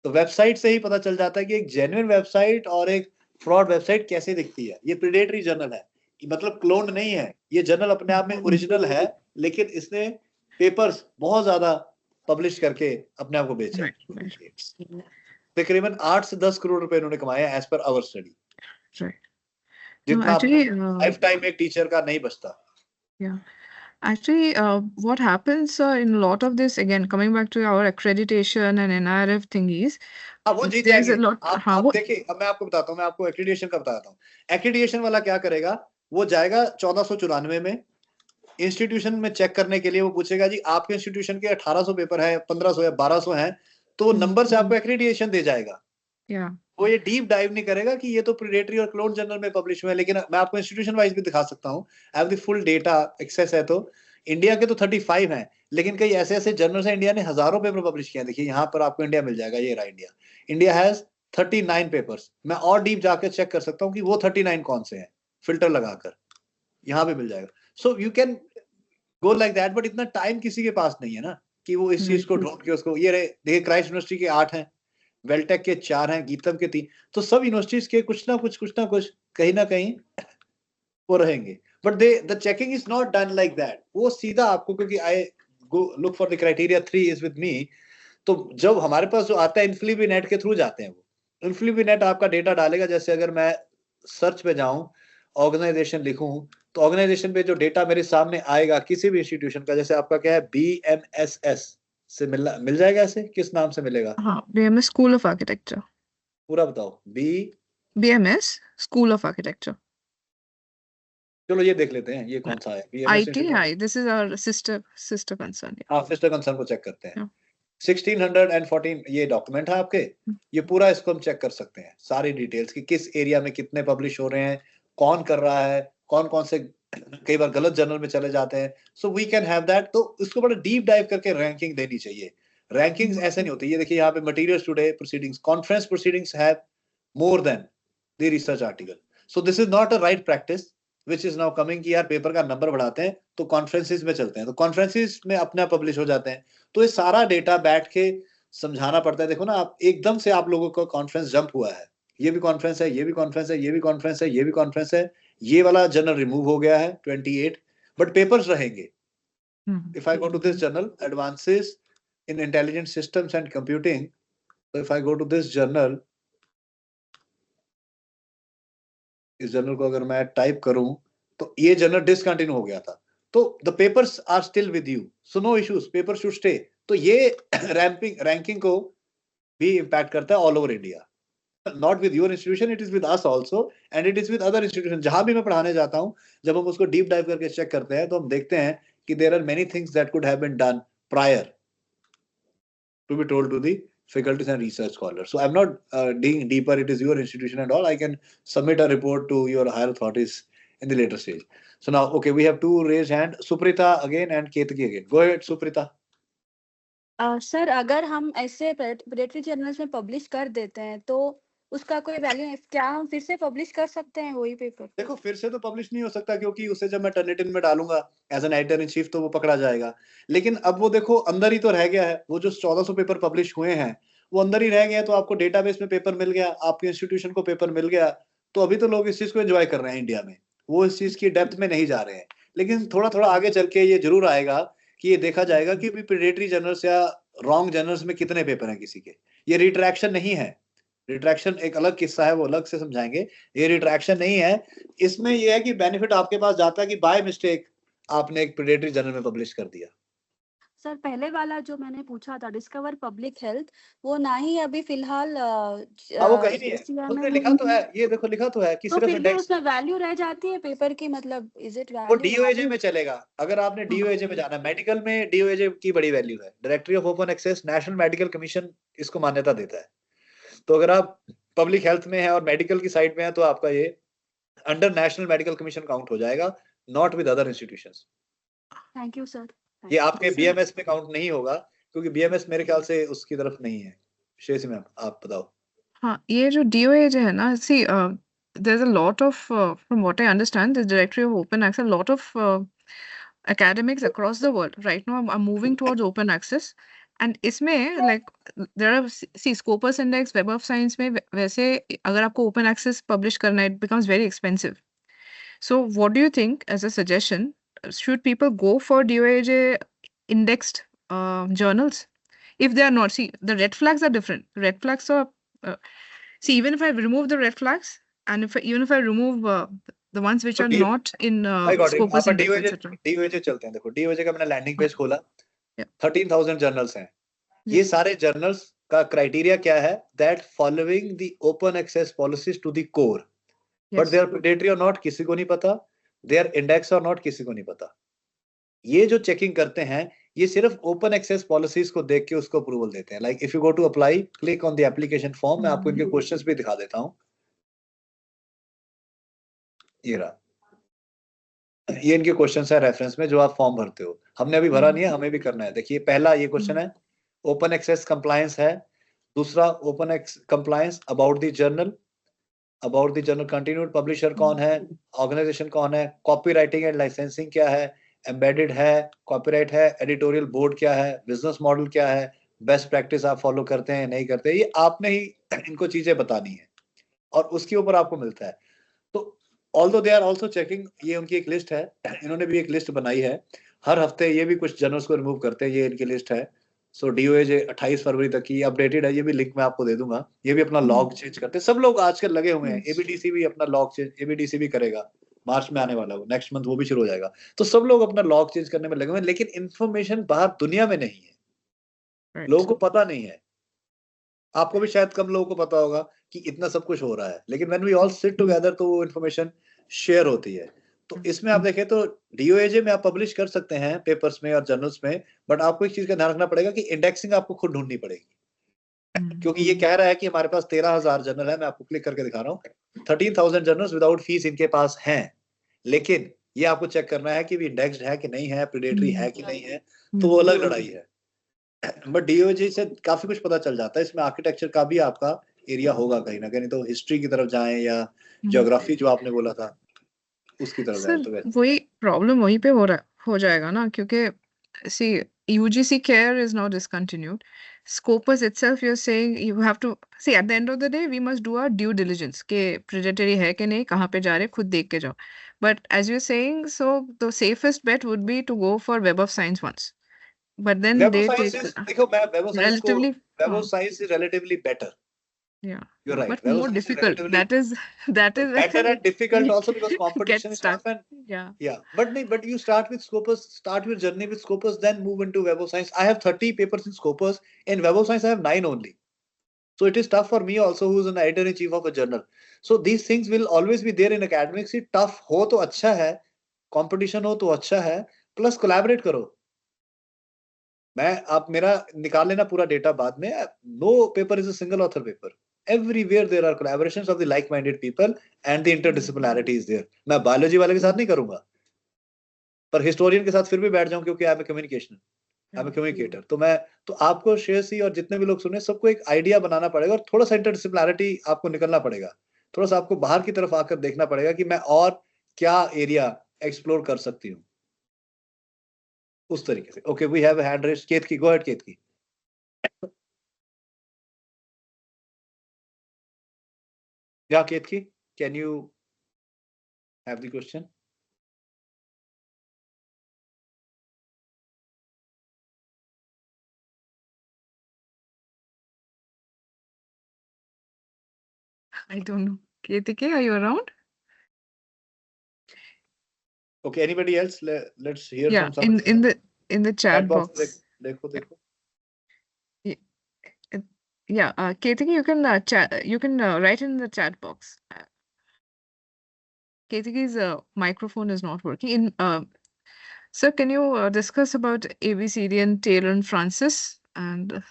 तो वेबसाइट से ही पता चल जाता है कि एक जेन्युइन वेबसाइट और एक फ्रॉड वेबसाइट कैसे दिखती है। ये प्रेडेटरी जर्नल है, मतलब क्लोन नहीं है। ये जर्नल अपने आप में ओरिजिनल है, लेकिन इसने पेपर्स बहुत ज्यादा पब्लिश करके अपने आप को बेचा। तकरीबन 8 से 10 करोड़ रुपए इन्होंने कमाए एज पर आवर स्टडी, जितना लाइफ टाइम एक टीचर का नहीं बचता। Actually, what happens in a lot of this, again, coming back to our accreditation and NIRF thingies, वो जीत जाएंगे। आप देखिए, अब मैं आपको बताता हूँ, मैं आपको एक्रेडिटेशन का बताता हूँ। एक्रेडिटेशन वाला क्या करेगा, वो जाएगा 1494 में इंस्टीट्यूशन में चेक करने के लिए। वो पूछेगा जी आपके इंस्टीट्यूशन के 1800 पेपर है, 1500 या 1200 हैं, तो नंबर से आपको एक्रेडिटेशन दे जाएगा। वो ये डीप डाइव नहीं करेगा कि ये तो प्रेडेटरी और क्लोन जर्नल में पब्लिश हुए हैं। लेकिन मैं आपको इंस्टीट्यूशन वाइज भी दिखा सकता हूँ, I have the full data access है। तो इंडिया के तो 35 हैं, लेकिन कई ऐसे ऐसे जर्नल्स हैं, इंडिया ने हजारों पेपर पब्लिश किए हैं। देखिए यहाँ पर आपको इंडिया मिल जाएगा, ये रहा इंडिया। India has 39 papers. मैं और डीप जाकर चेक कर सकता हूँ कि वो 39 कौन से हैं, फिल्टर लगाकर यहाँ पे मिल जाएगा। सो you can go like that, but इतना टाइम किसी के पास नहीं है ना कि वो इस चीज को ढूंढ के उसको। ये रहे, देखिए क्राइस्ट यूनिवर्सिटी के 8 हैं, वेलटेक के 4 हैं, गीतम के 3। तो सब यूनिवर्सिटीज के कुछ ना कुछ कहीं ना कहीं वो रहेंगे, but the checking is not done like that. वो सीधा आपको, क्योंकि I go look for the criteria 3 is with me. तो जब हमारे पास जो आता है इन्फ्लीबीनेट के थ्रू जाते हैं, वो इन्फ्लीबीनेट आपका डेटा डालेगा। जैसे अगर मैं सर्च पे जाऊं, ऑर्गेनाइजेशन लिखूं, तो ऑर्गेनाइजेशन पे जो डेटा मेरे सामने आएगा किसी भी इंस्टीट्यूशन का, जैसे आपका क्या है, BMSS से मिल जाएगा। ऐसे किस नाम से मिलेगा? BMS school of architecture. पूरा बताओ। BMS school of architecture. चलो ये देख लेते हैं ये कौन सा है BMS ITI, this is our sister concern. Yeah. हाँ सिस्टर कंसर्न को चेक करते हैं Yeah. 1614 ये डॉक्यूमेंट है आपके ये पूरा इसको हम चेक कर सकते हैं सारी डिटेल्स की किस एरिया में कितने पब्लिश हो रहे हैं कौन कर रहा है कौन से कई बार गलत जर्नल में चले जाते हैं so we can have that तो इसको बड़ा डीप डाइव करके रैंकिंग देनी चाहिए रैंकिंग्स ऐसे नहीं होती ये देखिए यहाँ पे materials today proceedings conference proceedings have more then the research article so this is not a right practice which is now coming कि यार पेपर का नंबर बढ़ाते हैं तो कॉन्फ्रेंसिस में चलते हैं तो कॉन्फ्रेंसिस में अपने आप पब्लिश हो जाते हैं तो ये सारा डेटा बैठ के समझाना पड़ता है देखो ना आप एकदम से आप लोगों का कॉन्फ्रेंस जंप हुआ है ये भी कॉन्फ्रेंस है ये भी कॉन्फ्रेंस है ये भी कॉन्फ्रेंस है ये भी कॉन्फ्रेंस है ये वाला जर्नल रिमूव हो गया है 28 बट पेपर्स रहेंगे if I go to this journal advances in intelligent systems and computing so if I go to this journal इस जर्नल को अगर मैं टाइप करूं तो ये जर्नल डिसकंटिन्यू हो गया था तो the papers are still with you so no issues paper should stay तो ये रैंकिंग को भी इम्पैक्ट करता है all over India not with your institution it is with us also and it is with other institution जहां भी मैं पढ़ाने जाता हूं जब हम उसको डीप डाइव करके चेक करते हैं तो हम देखते हैं कि there are many things that could have been done prior to be told to the faculties and research scholars. So I'm not digging deeper. It is your institution and all. I can submit a report to your higher authorities in the later stage. So now, okay, we have two raised hand. Suprita again and Ketaki again. Go ahead, Suprita. Sir अगर हम ऐसे predatory journals में publish कर देते हैं तो उसका कोई वैल्यू है क्या हम फिर से पब्लिश कर सकते हैं वही पेपर देखो फिर से तो पब्लिश नहीं हो सकता क्योंकि उसे जब मैं टर्निटिन में डालूंगा as an editor in chief तो वो पकड़ा जाएगा लेकिन अब वो देखो अंदर ही तो रह गया है वो जो 1400 पेपर पब्लिश हुए हैं वो अंदर ही रह गया तो आपको डेटाबेस में पेपर मिल गया आपके इंस्टीट्यूशन को पेपर मिल गया तो अभी तो लोग इस चीज को एंजॉय कर रहे हैं इंडिया में वो इस चीज की डेप्थ में नहीं जा रहे हैं लेकिन थोड़ा थोड़ा आगे चल के ये जरूर आएगा कि ये देखा जाएगा कि प्रेडेटरी जर्नल्स या रॉन्ग जर्नल्स में कितने पेपर हैं किसी के ये रिट्रैक्शन नहीं है रिट्रैक्शन एक अलग किस्सा है वो अलग से समझाएंगे ये रिट्रैक्शन नहीं है इसमें ये है कि बेनिफिट आपके पास जाता है कि बाय मिस्टेक आपने एक प्रेडेटरी जर्नल में पब्लिश कर दिया सर पहले वाला जो मैंने पूछा था डिस्कवर पब्लिक हेल्थ वो ना ही अभी फिलहाल वो कहीं नहीं है उसने लिखा तो है ये देखो लिखा तो है कि तो सिर्फ फिर भी इंडेक्स उसमें वैल्यू रह जाती है पेपर की मतलब इज इट वो डीओएजे में चलेगा अगर आपने डीओएजे में जाना है मेडिकल में डीओएजे की बड़ी वैल्यू है directory of open access National Medical Commission इसको मान्यता देता है तो अगर आप पब्लिक हेल्थ में है और मेडिकल की साइड में है तो आपका ये under national Medical commission count हो जाएगा not with other institutions thank you sir ये आपके बीएमएस में काउंट नहीं होगा क्योंकि बीएमएस मेरे ख्याल से उसकी तरफ नहीं है श्रेयसी मैम आप बताओ हाँ ये जो DOAJ है ना सी there's a lot of from what I understand the directory of open access a lot of academics across the world right now are moving towards open access and इसमें like there are see Scopus Index Web of Science में वैसे अगर आपको open access publish करना है it becomes very expensive so what do you think as a suggestion should people go for DOAJ indexed journals if they are not see the red flags are different red flags are see even if I remove the red flags and even if I remove the ones which are not in Scopus Index etc. DOAJ चलते हैं देखो DOAJ का मैंने landing page खोला 13,000 journals हैं ये सारे journals का क्राइटेरिया क्या है that following the open access policies to the core but they are predatory और नॉट किसी को नहीं पता दे आर इंडेक्स और नॉट किसी को नहीं पता ये जो चेकिंग करते हैं ये सिर्फ ओपन एक्सेस पॉलिसीज को देख के उसको अप्रूवल देते हैं like if you go to apply click on the application form मैं आपको इनके क्वेश्चंस भी दिखा देता हूं ये इनके क्वेश्चंस है रेफरेंस में जो आप फॉर्म भरते हो हमने अभी भरा नहीं है हमें भी करना है देखिए पहला ये क्वेश्चन है ओपन एक्सेस कंप्लायंस है दूसरा open compliance about the journal continued publisher कौन है ऑर्गेनाइजेशन कौन है कॉपीराइटिंग एंड लाइसेंसिंग क्या है एम्बेडेड है कॉपीराइट है एडिटोरियल बोर्ड क्या है बिजनेस मॉडल क्या है बेस्ट प्रैक्टिस आप फॉलो करते हैं नहीं करते ये आपने ही इनको चीजें बतानी है और उसके ऊपर आपको मिलता है तो although they are also checking ये उनकी एक लिस्ट है इन्होंने भी एक लिस्ट बनाई है हर हफ्ते ये भी कुछ जर्नल्स को रिमूव करते हैं ये इनकी लिस्ट है सो DOAJ 28 फरवरी तक की अपडेटेड है ये भी लिंक मैं आपको दे दूंगा ये भी अपना लॉग चेंज करते हैं सब लोग आजकल लगे हुए हैं ABDC भी अपना लॉग चेंज ABDC भी करेगा मार्च में आने वाला वो नेक्स्ट मंथ वो भी शुरू हो जाएगा तो सब लोग अपना लॉग चेंज करने में लगे हुए हैं लेकिन इंफॉर्मेशन बाहर दुनिया में नहीं है लोगों को पता नहीं है आपको भी शायद कम लोगों को पता होगा कि इतना सब कुछ हो रहा है लेकिन when we all sit together तो वो इन्फॉर्मेशन शेयर होती है तो इसमें आप देखें तो DOAJ में आप पब्लिश कर सकते हैं पेपर्स में और जर्नल्स में, बट आपको एक चीज का ध्यान रखना पड़ेगा कि इंडेक्सिंग आपको खुद ढूंढनी पड़ेगी, क्योंकि ये कह रहा है कि हमारे पास 13,000 जर्नल है। मैं आपको क्लिक करके दिखा रहा हूँ, 13,000 जर्नल्स विदाउट फीस इनके पास हैं, लेकिन ये आपको चेक करना है कि भी इंडेक्स्ड है कि नहीं है, प्रेडेटरी है कि नहीं है, तो वो अलग लड़ाई है। बट DOAJ से काफी कुछ पता चल जाता है। इसमें आर्किटेक्चर का भी आपका एरिया होगा कहीं ना कहीं, तो हिस्ट्री की तरफ जाएं या ज्योग्राफी जो आपने बोला था उसकी तरफ जाएं। तो वही प्रॉब्लम वहीं पे हो जाएगा ना, क्योंकि see UGC care is now discontinued. Scopus itself, you're saying you have to see at the end of the day we must do our due diligence के predatory है कि नहीं, कहाँ पे जा रहे, खुद देख के जाओ. But as you're saying, so the safest bet would be to go for Web of Science once. But then Web they of Science take is, देखो मैं Web of Science को, relatively Web of Science is relatively better. yeah, You're right. but Web of more Science is difficult. relatively That is better and difficult also because competition get is stuck. tough and Yeah. But you start with Scopus, start your journey with Scopus, then move into Web of Science. I have 30 papers in Scopus. In Web of Science, I have 9 only. So it is tough for me also, who is an editor-in-chief of a journal. So these things will always be there in academics. It tough हो तो अच्छा है, competition हो तो अच्छा है, plus collaborate करो. आप मेरा निकाल लेना पूरा डेटा बाद में. No paper is a single author paper. Everywhere there are collaborations of the like-minded people and the interdisciplinarity is there. मैं बायोलॉजी वाले के साथ नहीं करूंगा, पर हिस्टोरियन के साथ फिर भी बैठ जाऊं क्योंकि आई एम कम्युनिकेटर. तो आपको श्रेयसी और जितने भी लोग सुने सबको एक आइडिया बनाना पड़ेगा और थोड़ा सा इंटरडिसिप्लिनैरिटी आपको निकलना पड़ेगा. थोड़ा सा आपको बाहर की तरफ आकर देखना पड़ेगा कि मैं और क्या एरिया एक्सप्लोर कर सकती हूँ उस तरीके से. Okay, we have a hand raise. Ketki, go ahead Ketki. Yeah, Ketki, can you have the question? I don't know. Ketike, are you around? Okay, anybody else? Let's hear Yeah, from someone. in the chat box. देखो. Yeah, Ketiki, you can chat. You can write in the chat box. Ketiki's microphone is not working. Sir, can you discuss about ABCD and Taylor and Francis and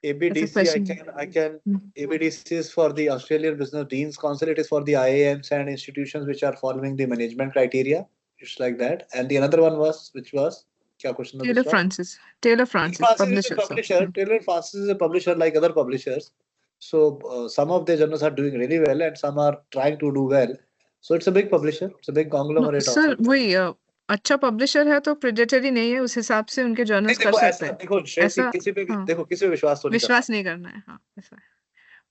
ABDC? I can. ABDC is for the Australian Business Deans Council. It is for the IIMs and institutions which are following the management criteria. It's like that. And the another one was, which was? क्या question Taylor Francis. Taylor Francis, publisher. Taylor Francis is a publisher like other publishers. So some of their journals are doing really well and some are trying to do well. So it's a big publisher. It's a big conglomerate. Sir, वही अच्छा publisher है तो predatory नहीं है, उस हिसाब से उनके जर्नल्स कर सकते हैं. देखो ऐसा किसी पे विश्वास तो विश्वास नहीं करना है. हाँ, ऐसा है.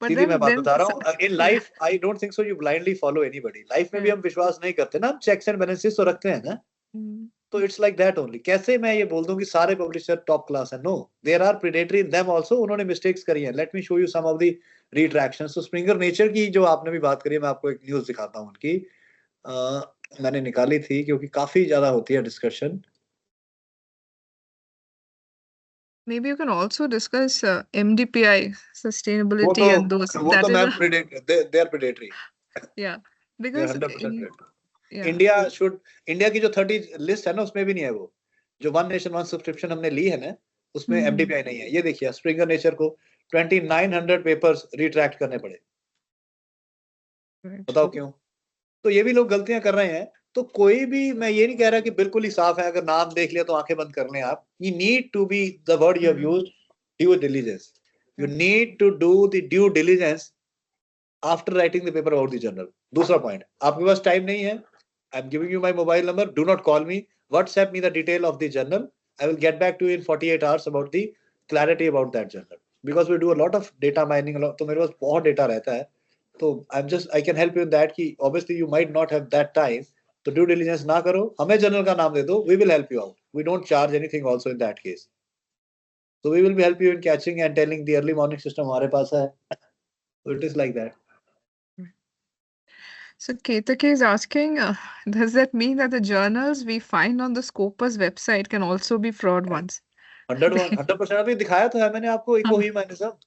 सीधी मैं बात बता रहा हूँ. In life I don't think so you blindly follow anybody. Life में भी हम विश्वास नहीं करते ना, हम चेक्स एंड बैलेंसेस तो रखते हैं ना. तो इट्स लाइक दैट ओनली. कैसे मैं ये बोल दूं कि सारे पब्लिशर टॉप क्लास है? No, there are predatory in them also. उन्होंने मिस्टेक्स करी हैं. Let me show you some of the retractions. तो स्प्रिंगर नेचर की जो आपने भी बात करी, मैं आपको एक न्यूज़ दिखाता हूं उनकी. मैंने निकाली थी क्योंकि काफी ज्यादा होती है discussion. Maybe you can also discuss MDPI, sustainability and those. वो तो मैं they are predatory. Yeah, because 100% India की जो 30 लिस्ट है ना, उसमें भी नहीं है वो. जो वन नेशन वन सब्सक्रिप्शन हमने ली है ना, उसमें MDPI नहीं है. ये देखिए स्प्रिंगर नेचर को 2900 पेपर्स रिट्रैक्ट करने पड़े. बताओ क्यों? तो ये भी लोग गलतियां कर रहे हैं. तो कोई भी, मैं ये नहीं कह रहा कि बिल्कुल ही साफ है, अगर नाम देख लिया तो आंखें बंद कर लें आप. You need to be, the word you have used, due diligence. You need to do the due diligence after writing the paper about the journal. दूसरा पॉइंट, आपके पास टाइम नहीं है, I'm giving you my mobile number. Do not call me. WhatsApp me the detail of the journal. I will get back to you in 48 hours about the clarity about that journal. Because we do a lot of data mining. तो मेरे पास बहुत data रहता है. तो I can help you in that. कि obviously you might not have that time. तो due diligence ना करो, हमें जर्नल का नाम दे दो. We will help you out. We don't charge anything also in that case. So we will be help you in catching and telling. The early morning system हमारे पास है. So it is like that. So Ketaki is asking, does that mean that the journals we find on the Scopus website can also be fraud ones? 100% अभी दिखाया तो है मैंने आपको. Eco ही मैंने सब.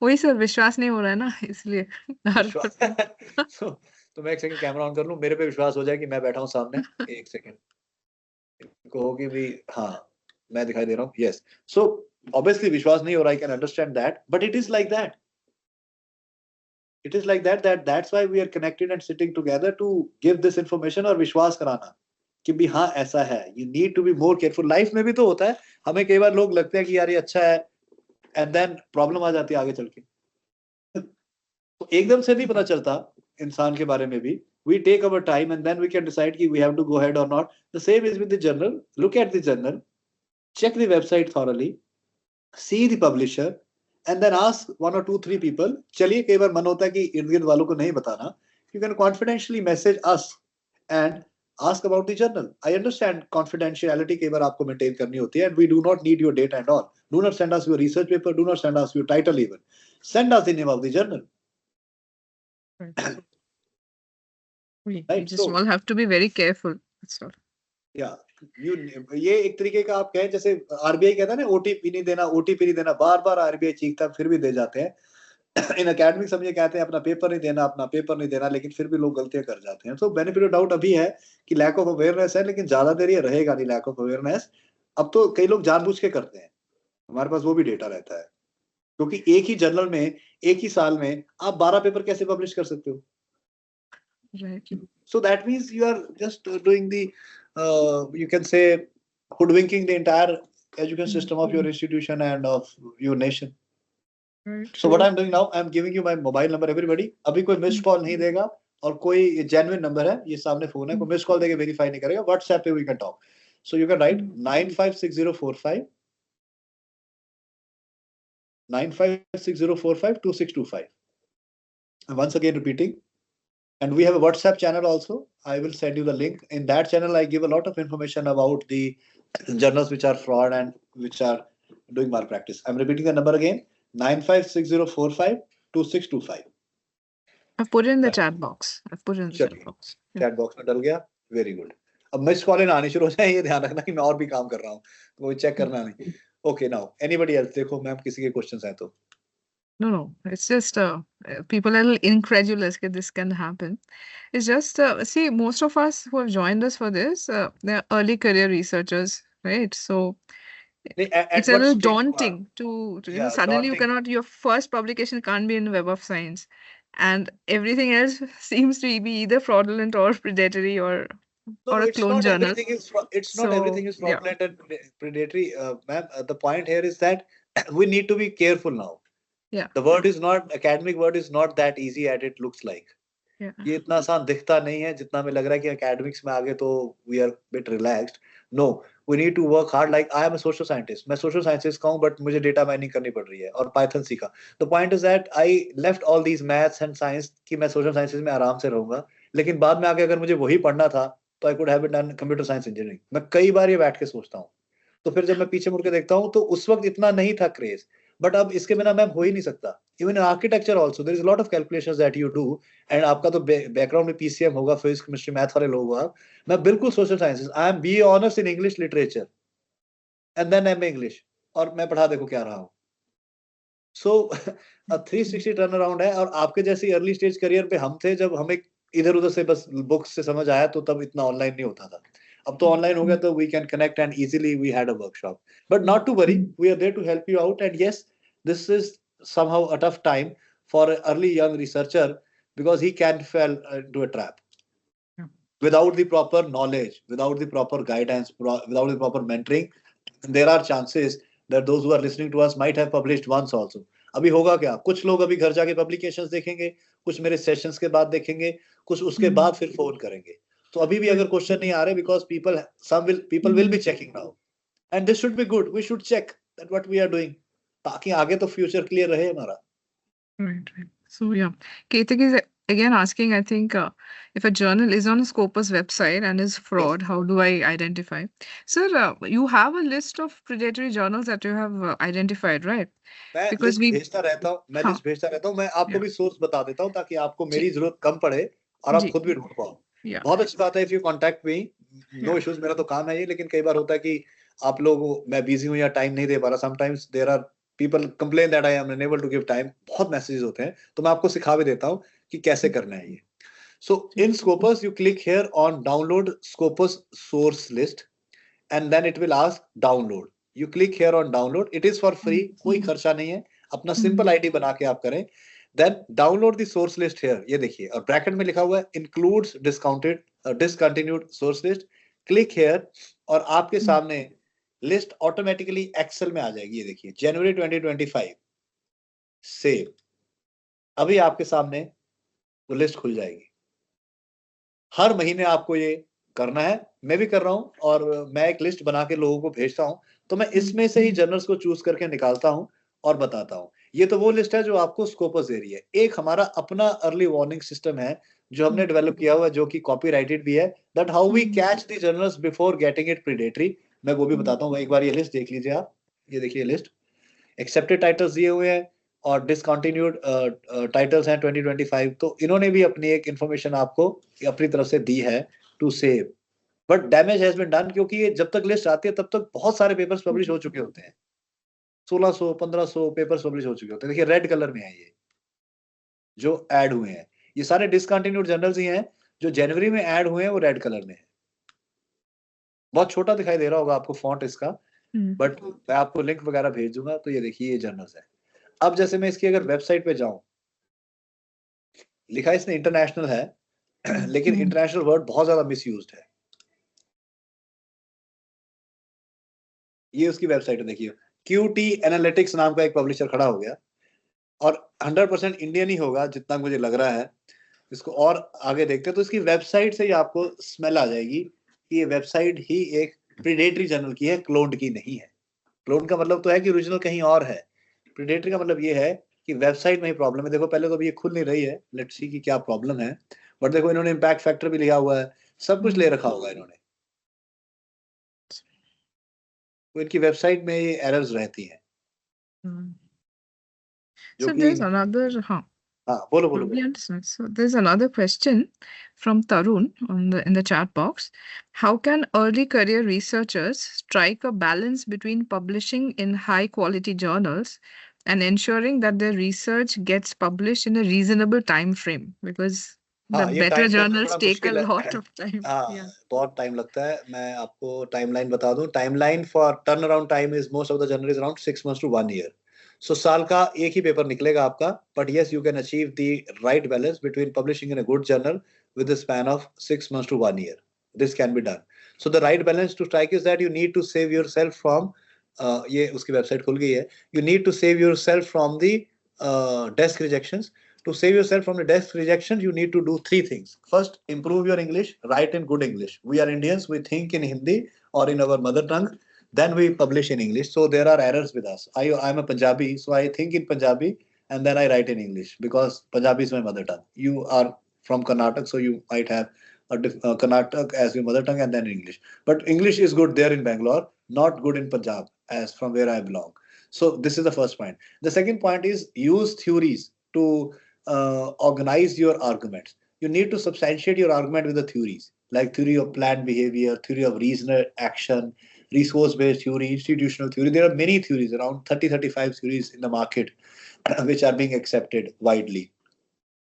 वही सर, विश्वास नहीं हो रहा है ना, इसलिए. तो मैं एक सेकंड कैमरा ऑन कर लूं, मेरे पे विश्वास हो जाए कि मैं बैठा हूं सामने। एक सेकंड कहो कि भी हाँ मैं दिखाई दे रहा हूँ, यस। सो ऑब्वियसली विश्वास नहीं हो रहा, I can understand that, but it is like that, that's why we are connected and sitting together to give this information और विश्वास कराना कि भी हाँ ऐसा है। you need to be more careful। Life में भी तो होता है, हमें कई बार लोग लगते हैं कि यार ये अच्छा है, एंड देन प्रॉब्लम आ जाती है आगे चल के। तो एकदम से नहीं पता चलता इंसान के बारे में भी। we take our time and then we can decide कि we have to go ahead or not। the same is with the journal। look at the journal, check the website thoroughly, see the publisher, and then ask 1 or 2 3 people। चलिए कई बार मन होता है कि इर्द गिर्द वालों को नहीं बताना, you can confidentially message us and ask about the journal। I understand confidentiality कई बार आपको maintain करनी होती है, and we do not need your data and all। do not send us your research paper, do not send us your title even, send us the name of the journal। We Right, just so all have to be very careful. That's all. yeah, ये एक तरीके का आप कहें जैसे RBI कहता है ना ओटीपी नहीं देना, ओटीपी नहीं देना, बार बार आरबीआई चीखता फिर भी दे जाते हैं। इन एकेडमिक समझे कहते हैं अपना पेपर नहीं देना, अपना पेपर नहीं देना, लेकिन फिर भी लोग गलतियां कर जाते हैं। तो बेनिफिट ऑफ डाउट अभी है कि लैक ऑफ अवेयरनेस है, लेकिन ज्यादा देर ये रहेगा नहीं लैक ऑफ अवेयरनेस। अब तो कई लोग जानबूझ के करते हैं, हमारे पास वो भी डेटा रहता है, क्योंकि एक ही जर्नल में एक ही साल में आप 12 पेपर कैसे पब्लिश कर सकते हो? Right. So that means you are just doing the you can say hoodwinking the entire education system of your institution and of your nation। Right. So what I'm doing now, I'm giving you my mobile number everybody। अभी कोई missed call नहीं देगा, और कोई genuine number है, ये सामने phone है, कोई मिस्ड कॉल देके वेरीफाई नहीं करेगा। व्हाट्सएप पे we can talk. So you can write 956045 2625। once again repeating, and we have a WhatsApp channel also। I will send you the link। in that channel I give a lot of information about the journals which are fraud and which are doing malpractice। I'm repeating the number again, 956045 2625। I've put it in the chat box. I've put it in the chat चलिए box. Yeah. Chat box में डल गया, very good. अब miss call आनी शुरू हो जाए, ये ध्यान रखना कि मैं और भी काम कर रहा हूँ, तो वो चेक करना नहीं। ओके नाउ एनीबॉडी एल्स, देखो मैम किसी के क्वेश्चंस हैं तो। No, it's just people are a little incredulous that this can happen. It's just, see, most of us who have joined us for this, they're early career researchers, right? So नहीं, at it's a what little stage you are? daunting to you know, Yeah, suddenly you daunting। cannot, your first publication can't be in Web of Science, and everything else seems to be either fraudulent or predatory or No, or a it's clone not journal. everything is it's not So, everything is yeah. fraudulent and predatory, ma'am। the point here is that we need to be careful now। Yeah. the word is not, academic word is not that easy as it looks like। Yeah. ये इतना आसान दिखता नहीं है जितना हमें लग रहा है कि academics में आगे तो we are bit relaxed। no, we need to work hard। like I am a social scientist, मैं social sciences का हूँ, but मुझे data mining करनी पड़ रही है और Python सीखा। the point is that I left all these maths and science कि मैं social sciences में आराम से रहूंगा, लेकिन बाद में आके अगर मुझे वही पढ़ना था तो I could have done computer science engineering। मैं कई बार ये बैठ के सोचता हूँ, तो फिर जब मैं पीछे मुड़ के देखता हूँ तो उस वक्त इतना नहीं था क्रेज, बट अब इसके बिना मैम हो ही नहीं सकता। Even in architecture also there is lot of calculations that you do, and आपका तो बैकग्राउंड में पीसीएम होगा, फिजिक्स केमिस्ट्री मैथ वाले लोग हो आप। मैं बिल्कुल social sciences, I am BA honours in English literature and then MA English, और मैं पढ़ा देखो क्या रहा हूँ। सो 360 टर्न अराउंड है। और आपके जैसी अर्ली स्टेज करियर पे हम थे, जब हमें इधर उधर से बस बुक्स से समझ आया, तो तब इतना ऑनलाइन नहीं होता था। अब तो ऑनलाइन हो गया, तो we can connect and easily we had a workshop. But not to worry, we are there to help you out. And yes, this is somehow a tough time for an early young researcher, because he can fall into a trap without the proper knowledge, without the proper guidance, without the proper mentoring। there are chances that those who are listening to us might have published once also। अभी होगा क्या, कुछ लोग अभी घर जाके publications देखेंगे, कुछ मेरे सेशंस के बाद देखेंगे, कुछ उसके बाद फिर फोन करेंगे। तो अभी भी अगर क्वेश्चन नहीं आ रहे, because people will be checking now, and this should be good। we should check that what we are doing, ताकि आगे तो फ्यूचर क्लियर रहे हमारा। Right, right. So yeah, Ketik is again asking, I think, if a journal is on a Scopus website and is fraud, how do I identify? Sir, you have a list of predatory journals that you have identified, right? मैं Because list भेजता रहता हूँ, मैं आपको Yeah. भी source बता देता हूँ, ताकि आपको जी। मेरी जरूरत कम पड़े और आप जी। खुद भी ढूंढ पाओ। Yeah. बहुत अच्छी बात है if you contact me, no Yeah. Issues, मेरा तो काम है ये। लेकिन कई बार होता है कि आप लोग, मैं बिजी हूँ या टाइम नहीं दे पा रहा। Sometimes there are people complain that I am unable to give time, बहुत मैसेजेस होते हैं, तो मैं आपको सिखा भी देता हूँ कि कैसे करना है ये। So in Scopus, you click here on download Scopus source list, and then it will ask download. You click here on download. It is for free, कोई खर्चा नहीं है. अपना simple ID बना के आप करें. Then download the source list here. ये देखिए, और ब्रैकेट में लिखा हुआ है includes discontinued source list. Click here और आपके सामने लिस्ट ऑटोमेटिकली एक्सेल में आ जाएगी. ये देखिए, जनवरी 2025 सेव. अभी आपके सामने वो लिस्ट खुल जाएगी. हर महीने आपको ये करना है. मैं भी कर रहा हूं और मैं एक लिस्ट बना के लोगों को भेजता हूं. तो मैं इसमें से ही जर्नल्स को चूज करके निकालता हूं और बताता हूं. ये तो वो लिस्ट है जो आपको स्कोपस दे रही है. एक हमारा अपना अर्ली वार्निंग सिस्टम है जो हमने डेवलप किया हुआ है, जो कि कॉपीराइटेड भी है. That how we catch the journals before getting it predatory. मैं वो भी बताता हूँ. एक बार ये लिस्ट देख लीजिए आप. ये देखिए लिस्ट, एक्सेप्टेड टाइटल्स दिए हुए हैं और डिसकंटिन्यूड टाइटल्स हैं 2025. तो इन्होंने भी अपनी एक इंफॉर्मेशन आपको अपनी तरफ से दी है to save. But damage has been done, क्योंकि ये जब तक लिस्ट आती है तब तक बहुत सारे पेपर्स पब्लिश हो चुके होते हैं. 1600 1500 पेपर्स पब्लिश हो चुके होते हैं. देखिए रेड कलर में है ये जो ऐड हुए हैं. ये सारे डिसकंटिन्यूड जर्नल्स ही हैं. जो जनवरी में ऐड हुए हैं वो रेड कलर में है. बहुत छोटा दिखाई दे रहा होगा आपको फॉन्ट इसका, बट मैं आपको लिंक वगैरह भेज दूंगा. तो ये देखिए ये जर्नल्स है. अब जैसे मैं इसकी अगर वेबसाइट पे जाऊं, लिखा इसने इंटरनेशनल है, लेकिन इंटरनेशनल वर्ड बहुत ज्यादा मिसयूज्ड है. ये उसकी वेबसाइट है. देखिए QT एनालिटिक्स नाम का एक पब्लिशर खड़ा हो गया और 100% इंडियन ही होगा जितना मुझे लग रहा है. इसको और आगे देखते हैं तो इसकी वेबसाइट से ही आपको स्मेल आ जाएगी कि ये वेबसाइट ही एक प्रीडेटरी जर्नल की है, क्लोन्ड की नहीं है. क्लोन का मतलब तो है कि ओरिजिनल कहीं और है. प्रीडेटरी का मतलब ये है कि वेबसाइट में ही प्रॉब्लम है. देखो पहले तो अभी ये खुल नहीं रही है. लेट्स सी कि क्या प्रॉब्लम है. बट देखो इन्होंने इम्पैक्ट फैक्टर भी लिया हुआ है, सब कुछ ले रखा होगा इन्होंने. तो इनकी वेबसाइट में ये एरर्स रहती हैं. So there's another, बोलो बोलो. we understand. So there's another question from Tarun in the chat box. How can early career researchers strike a balance between publishing in high quality journals and ensuring that their research gets published in a reasonable time frame? Because the ये better time journals थोड़ा take a मुश्किल है. lot of time. Yeah. बहुत time लगता है. मैं आपको timeline बता दूं. Timeline for turn around time is most of the journal is around 6 months to 1 year. So साल का एक ही पेपर निकलेगा आपका. But yes, you can achieve the right balance between publishing in a good journal with the span of 6 months to 1 year. This can be done. So the right balance to strike is that you need to save yourself from, ये उसकी website खुल गई है. You need to save yourself from the desk rejections. To save yourself from the desk rejections, you need to do 3 things. First, improve your English. Write in good English. We are Indians. We think in Hindi or in our mother tongue. Then we publish in English. So there are errors with us. I'm a Punjabi, so I think in Punjabi and then I write in English because Punjabi is my mother tongue. You are from Karnataka, so you might have Karnataka as your mother tongue and then English. But English is good there in Bangalore, not good in Punjab, as from where I belong. So this is the first point. The second point is use theories to organize your arguments. You need to substantiate your argument with the theories, like theory of planned behavior, theory of reasoned action, resource-based theory, institutional theory. There are many theories, around 30-35 theories in the market, which are being accepted widely.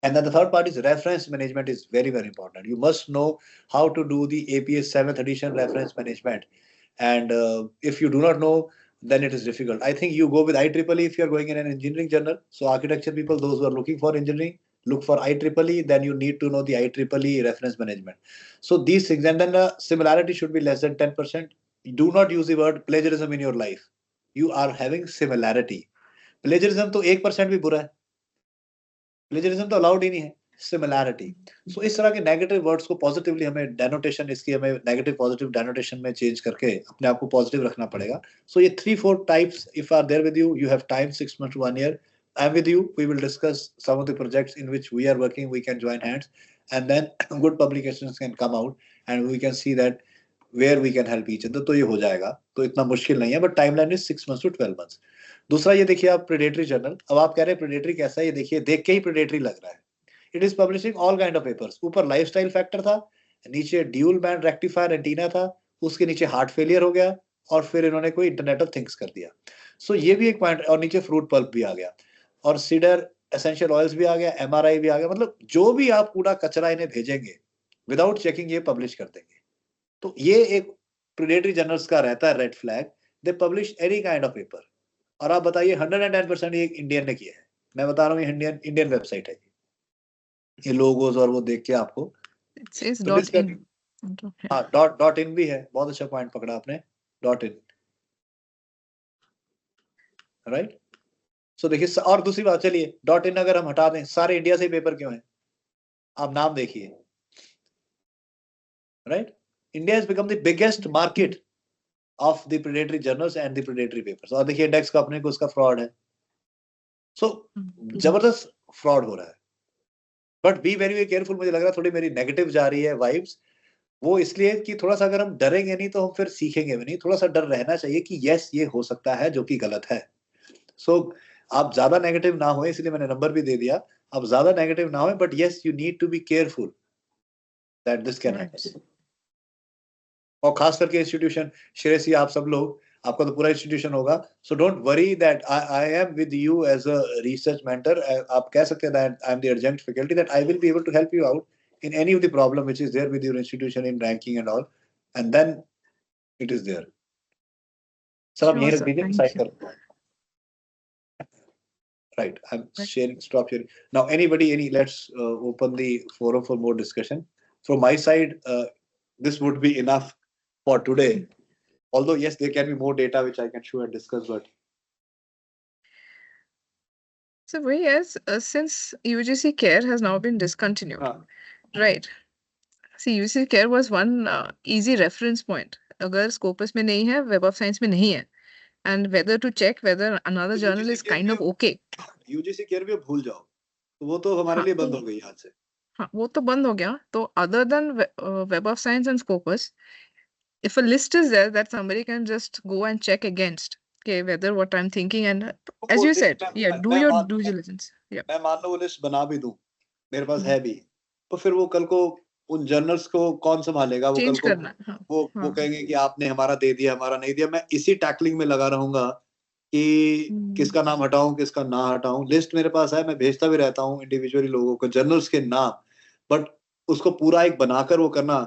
And then the third part is reference management is very, very important. You must know how to do the APS 7th edition reference management. And if you do not know, then it is difficult. I think you go with IEEE if you are going in an engineering journal. So architecture people, those who are looking for engineering, look for IEEE. Then you need to know the IEEE reference management. So these things, and then the similarity should be less than 10%. Do not use the word plagiarism in your life. You are having similarity. Plagiarism तो 1% भी बुरा है. Plagiarism तो allowed ही नहीं है. Similarity. So इस तरह के negative words को positively हमें denotation, इसकी हमें negative positive denotation में change करके अपने आप को positive रखना पड़ेगा. So ये 3-4 types if are there with you, you have time 6 months to 1 year. I'm with you. We will discuss some of the projects in which we are working. We can join hands, and then good publications can come out, and we can see that where we can help each other. तो ये हो जाएगा. तो इतना मुश्किल नहीं है. But timeline is 6 months to 12 months. दूसरा ये देखिए आप predatory journal. अब आप कह रहे हैं predatory कैसा है? ये देखिए, देख के ही predatory लग रहा है. It is publishing all kind of papers. ऊपर lifestyle factor था, नीचे dual band rectifier antenna था, उसके नीचे heart failure हो गया, और फिर इन्होंने कोई internet of things कर दिया. So ये भी एक पॉइंट. और नीचे fruit pulp भी आ गया. और सीडर एसेंशियल ऑयल्स भी आ गया, MRI भी आ गया, मतलब जो भी आप कूड़ा कचरा इन्हें भेजेंगे विदाउट चेकिंग ये पब्लिश कर देंगे। तो ये एक प्रेडेटरी जर्नल्स का रहता है red flag, they publish any kind of paper. और आप बताइए 110% ये इंडियन ने किया है, मैं बता रहा हूँ, ये इंडियन वेबसाइट है, ये लोगोस और वो देख के आपको It says तो .in. हाँ, डॉट इन भी है, बहुत अच्छा पॉइंट पकड़ा आपने, .in, राइट। सो देखिए, और दूसरी बात, चलिए .in अगर हम हटा दें, सारे इंडिया से पेपर क्यों है, आप नाम देखिए, right. India has become the biggest market of the predatory journals and the predatory papers. और देखिए इंडेक्स का अपने को उसका फ्रॉड है, सो जबरदस्त फ्रॉड हो रहा है। But be very very careful, मुझे लग रहा है थोड़ी मेरी नेगेटिव जा रही है वाइब्स, वो इसलिए कि थोड़ा सा अगर हम डरेंगे नहीं तो हम फिर सीखेंगे भी नहीं, थोड़ा सा डर रहना चाहिए कि यस ये हो सकता है जो कि गलत है। सो आप ज्यादा नेगेटिव ना हो, इसलिए मैंने नंबर भी दे दिया, आप ज्यादा नेगेटिव ना हो, but yes you need to be careful that this can happen. और खास करके इंस्टीट्यूशन, श्रेयसी आप सब लोग, आपका तो पूरा इंस्टीट्यूशन होगा, so don't worry that I am with you as a research mentor. आप कह सकते हैं that I am the adjunct faculty, that I will be able to help you out in any of the problem which is there with your institution in ranking and all, and then it is there. Sir, आप यहीं रख दीजिए, side कर, right, I'm sharing, stop sharing now. Anybody, let's open the forum for more discussion. From my side, this would be enough for today, although yes, there can be more data which I can show and discuss, but So yes, since UGC Care has now been discontinued, right? See, UGC Care was one easy reference point. अगर Scopus में नहीं है, Web of Science में नहीं है, and whether to check whether another journal is kind of okay. UGC Care भी भूल जाओ, तो वो तो हमारे लिए बंद हो गई आज से। हाँ, वो तो बंद हो गया। तो other than Web of Science and Scopus, if a list is there that somebody can just go and check against, okay, whether what I'm thinking, and as you said, yeah, do your due diligence. Yeah. मैं मान लो वो list बना भी दूं, मेरे पास है भी, तो फिर वो कल को उन जर्नल्स को कौन संभालेगा, वो कल को वो कहेंगे कि आपने हमारा दे दिया, हमारा नहीं दिया। मैं इसी टैकलिंग में लगा रहूंगा कि किसका नाम हटाऊं, किसका ना हटाऊं। लिस्ट मेरे पास है, मैं भेजता भी रहता हूं इंडिविजुअली लोगों को जर्नल्स के नाम, बट उसको पूरा एक बनाकर वो करना,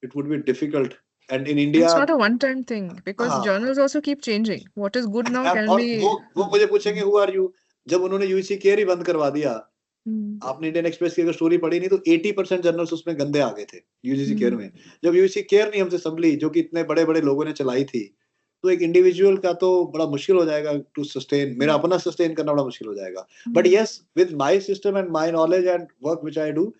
it would be difficult. And in India, it's not a one-time thing because journals also keep changing. What is good now can be. वो मुझे पूछेंगे who are you? जब उन्होंने UGC Care ही बंद करवा दिया, आपने इंडियन एक्सप्रेस की अगर स्टोरी पढ़ी नहीं तो 80% जर्नल्स उसमें गंदे आ गए थे UGC Care में। जब UGC Care नहीं हमसे संभली, जो कि इतने बड़े बड़े लोगों ने चलाई थी, तो एक इंडिविजुअल का तो बड़ा मुश्किल हो जाएगा टू सस्टेन, मेरा अपना सस्टेन करना बड़ा मुश्किल हो जाएगा। But yes, with my system and my knowledge and work which I do,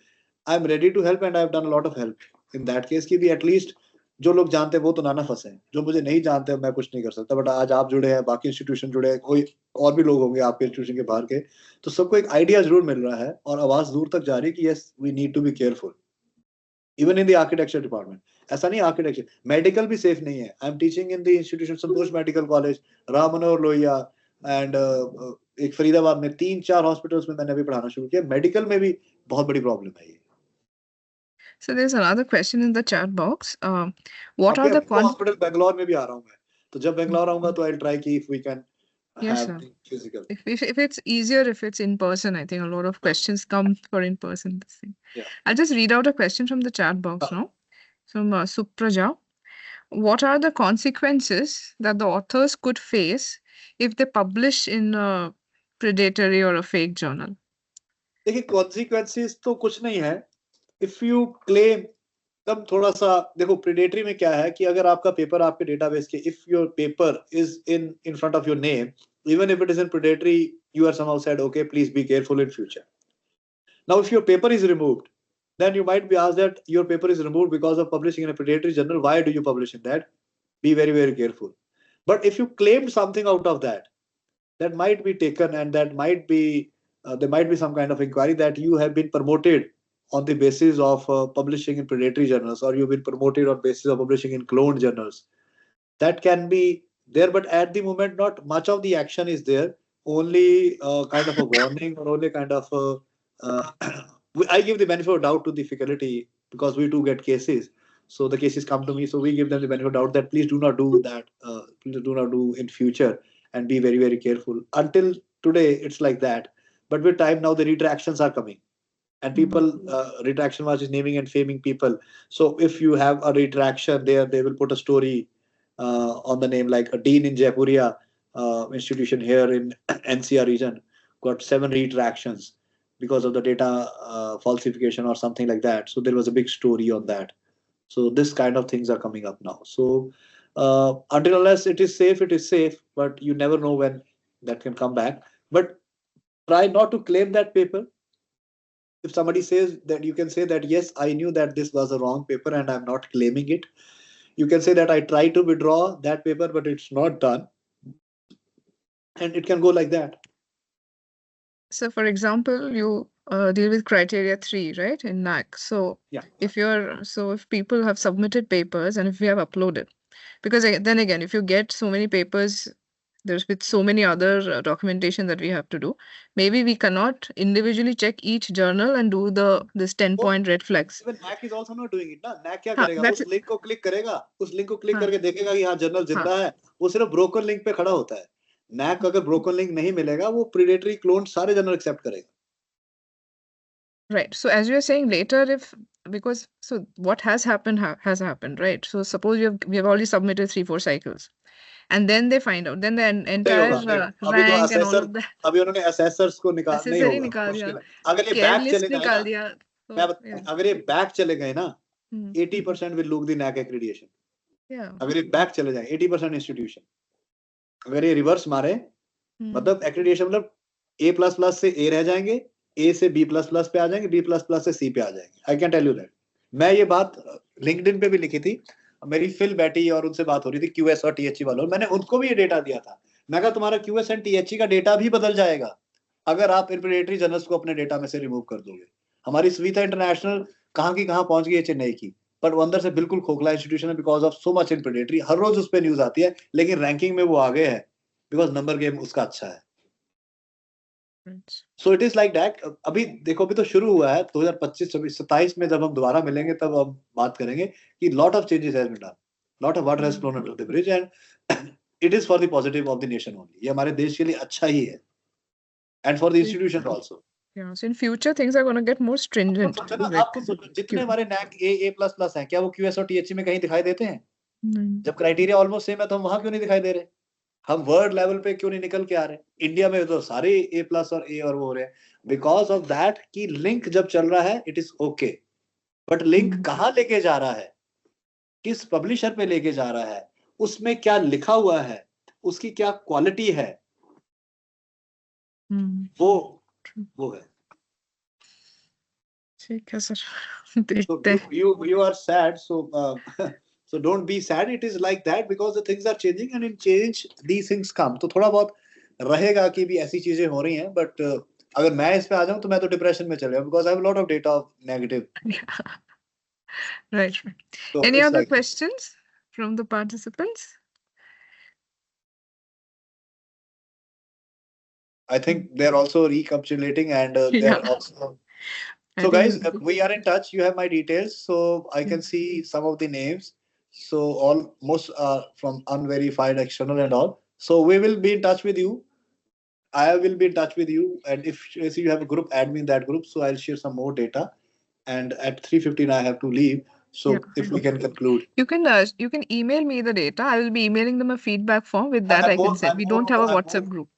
I am ready to help and I have done a lot of help in that case, की भी at least जो लोग जानते हैं वो तो ना फंसे, जो मुझे नहीं जानते मैं कुछ नहीं कर सकता। बट आज आप जुड़े हैं, बाकी इंस्टीट्यूशन जुड़े हैं, कोई और भी लोग होंगे आपके इंस्टीट्यूशन के बाहर के, तो सबको एक आइडिया जरूर मिल रहा है और आवाज दूर तक जा रही है कि yes we need to be careful even in the architecture department. ऐसा नहीं आर्किटेक्चर, मेडिकल भी सेफ नहीं है। I am teaching in the institution Santosh medical college, Ram Manohar Lohia and एक फरीदाबाद में, 3-4 हॉस्पिटल्स में मैंने अभी पढ़ाना शुरू किया। मेडिकल में भी बहुत बड़ी प्रॉब्लम है ये। So there's another question in the chat box. What are the hospital Bangalore में भी आ रहा हूँ मैं, तो जब Bangalore आऊँगा तो I'll try कि if we can have physical. If it's easier, if it's in person, I think a lot of questions come for in person. This thing. Yeah. I'll just read out a question from the chat box now. From Supraja. What are the consequences that the authors could face if they publish in a predatory or a fake journal? देखिए consequences तो कुछ नहीं है। If you claim, तब थोड़ा सा देखो predatory में क्या है कि अगर आपका पेपर आपके डेटाबेस के, if your paper is in front of your name, even if it is in predatory, you are somehow said, okay, please be careful in future. Now, if your paper is removed, then you might be asked that your paper is removed because of publishing in a predatory journal. Why do you publish in that? Be very, very careful. But if you claimed something out of that, that might be taken, and that might be there might be some kind of inquiry that you have been promoted on the basis of publishing in predatory journals, or you've been promoted on basis of publishing in cloned journals. That can be there, but at the moment, not much of the action is there. Only kind of a warning, or only kind of I give the benefit of doubt to the faculty because we do get cases. So the cases come to me, so we give them the benefit of doubt that please do not do that. Please do not do in future, and be very, very careful. Until today, it's like that. But with time now the retractions are coming. And people, retraction was is naming and faming people. So if you have a retraction there, they will put a story on the name, like a dean in Jaipuria institution here in NCR region got 7 retractions because of the data falsification or something like that. So there was a big story on that. So this kind of things are coming up now. So until unless it is safe, but you never know when that can come back. But try not to claim that paper. If somebody says that, you can say that, yes, I knew that this was a wrong paper and I'm not claiming it. You can say that I tried to withdraw that paper, but it's not done. And it can go like that. So, for example, you deal with criteria 3, right, in NAC. So, Yeah. if people have submitted papers and if we have uploaded, because then again, if you get so many papers, there's with so many other documentation that we have to do. Maybe we cannot individually check each journal and do this 10-point red flags. Even NAC is also not doing it. Na? NAC क्या हाँ, करेगा? that's उस link को click करेगा, उस link को click हाँ. करके देखेगा कि हाँ जर्नल जिंदा है. वो सिर्फ ब्रोकन लिंक पे खड़ा होता है. NAC अगर ब्रोकन लिंक नहीं मिलेगा, वो प्रीडेटरी क्लोन सारे जर्नल एक्सेप्ट करेगा. Right. So as you were saying later, so what has happened has happened, right? So suppose we have already submitted 3-4 cycles, and then they find out, then the entire rank and all of that. अभी उन्होंने assessors को नहीं Accessory होगा. निकाल दिया, अगर ये care back list चले निकाल गए दिया. ना, So, yeah. अगर ये back चले गए ना, Hmm. 80% will lose the NAC accreditation. Yeah. अगर ये back चले जाए, 80% institution. अगर ये reverse मारे, मतलब accreditation मतलब A++ से A रह जाएंगे, A से B++ पे आ जाएंगे, B++ से C पे आ जाएंगे. I can tell you that. मैं ये बात LinkedIn पे भी लिखी थी. मेरी फिल बैठी और उनसे बात हो रही थी QS और THE वालों. मैंने उनको भी ये डेटा दिया था. मैं कहा तुम्हारा QS और THE का डेटा भी बदल जाएगा अगर आप प्रिपरेटरी जर्नल्स को अपने डेटा में से रिमूव कर दोगे. हमारी सविता इंटरनेशनल कहाँ की कहाँ पहुंच गई है, चेन्नई की, पर वो अंदर से बिल्कुल खोखला इंस्टीट्यूशन है because of so much in predatory. हर रोज उस पर न्यूज आती है, लेकिन रैंकिंग में वो आगे है बिकॉज नंबर गेम उसका अच्छा है. So it is like that. अभी देखो, अभी तो शुरू हुआ है. 2025-26-27 में जब हम दोबारा मिलेंगे तब हम बात करेंगे कि lot of changes has been done, lot of water has flown under the bridge and it is for the positive of the nation only. ये हमारे देश के लिए अच्छा ही है and for the institution also. Yeah, so in future things are going to get more stringent. आपको जितने हमारे NAC A++ हैं, क्या वो QS और THE में कहीं दिखाई देते हैं? जब क्राइटेरिया ऑलमोस्ट सेम है तो हम वहां क्यों नहीं दिखाई दे रहे? हम वर्ल्ड लेवल पे क्यों नहीं निकल के आ रहे? इंडिया में तो सारे A+ और A और वो हो रहे हैं बिकॉज ऑफ दैट कि लिंक जब चल रहा है it is okay, but link कहाँ लेके जा रहा है, किस पब्लिशर पे लेके जा रहा है, उसमें क्या लिखा हुआ है, उसकी क्या क्वालिटी है, वो है. ठीक है sir. So you are sad, so don't be sad. It is like that because the things are changing and in change these things come. तो थोड़ा बहुत रहेगा कि भी ऐसी चीजें हो रही हैं, but अगर मैं इस पे आ जाऊं तो मैं तो डिप्रेशन में चले जाऊं because I have a lot of data of negative. Right. So Any it's other like, questions from the participants? I think they're also recapitulating and they're Yeah. also. I So think guys, we are in touch. You have my details, so I can see some of the names. So most are from unverified external and all. So we will be in touch with you. I will be in touch with you, and if you have a group, add me in that group. So I'll share some more data. And at 3:15, I have to leave. So Yeah. if we can conclude. you can email me the data. I will be emailing them a feedback form. With that, I can send. We don't have a WhatsApp group.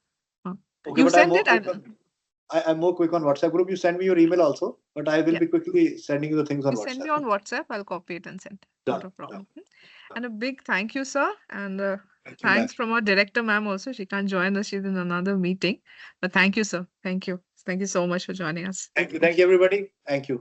Okay, You but I'm send more it. quick I'm more quick on WhatsApp group. You send me your email also, but I will Yeah. be quickly sending you the things on You WhatsApp. send me on WhatsApp. I'll copy it and send. Not a Done, problem. done. And a big thank you, sir. And Thank you, thanks ma'am. from our director, ma'am. Also, she can't join us. She's in another meeting. But thank you, sir. Thank you. Thank you so much for joining us. Thank you, everybody. Thank you.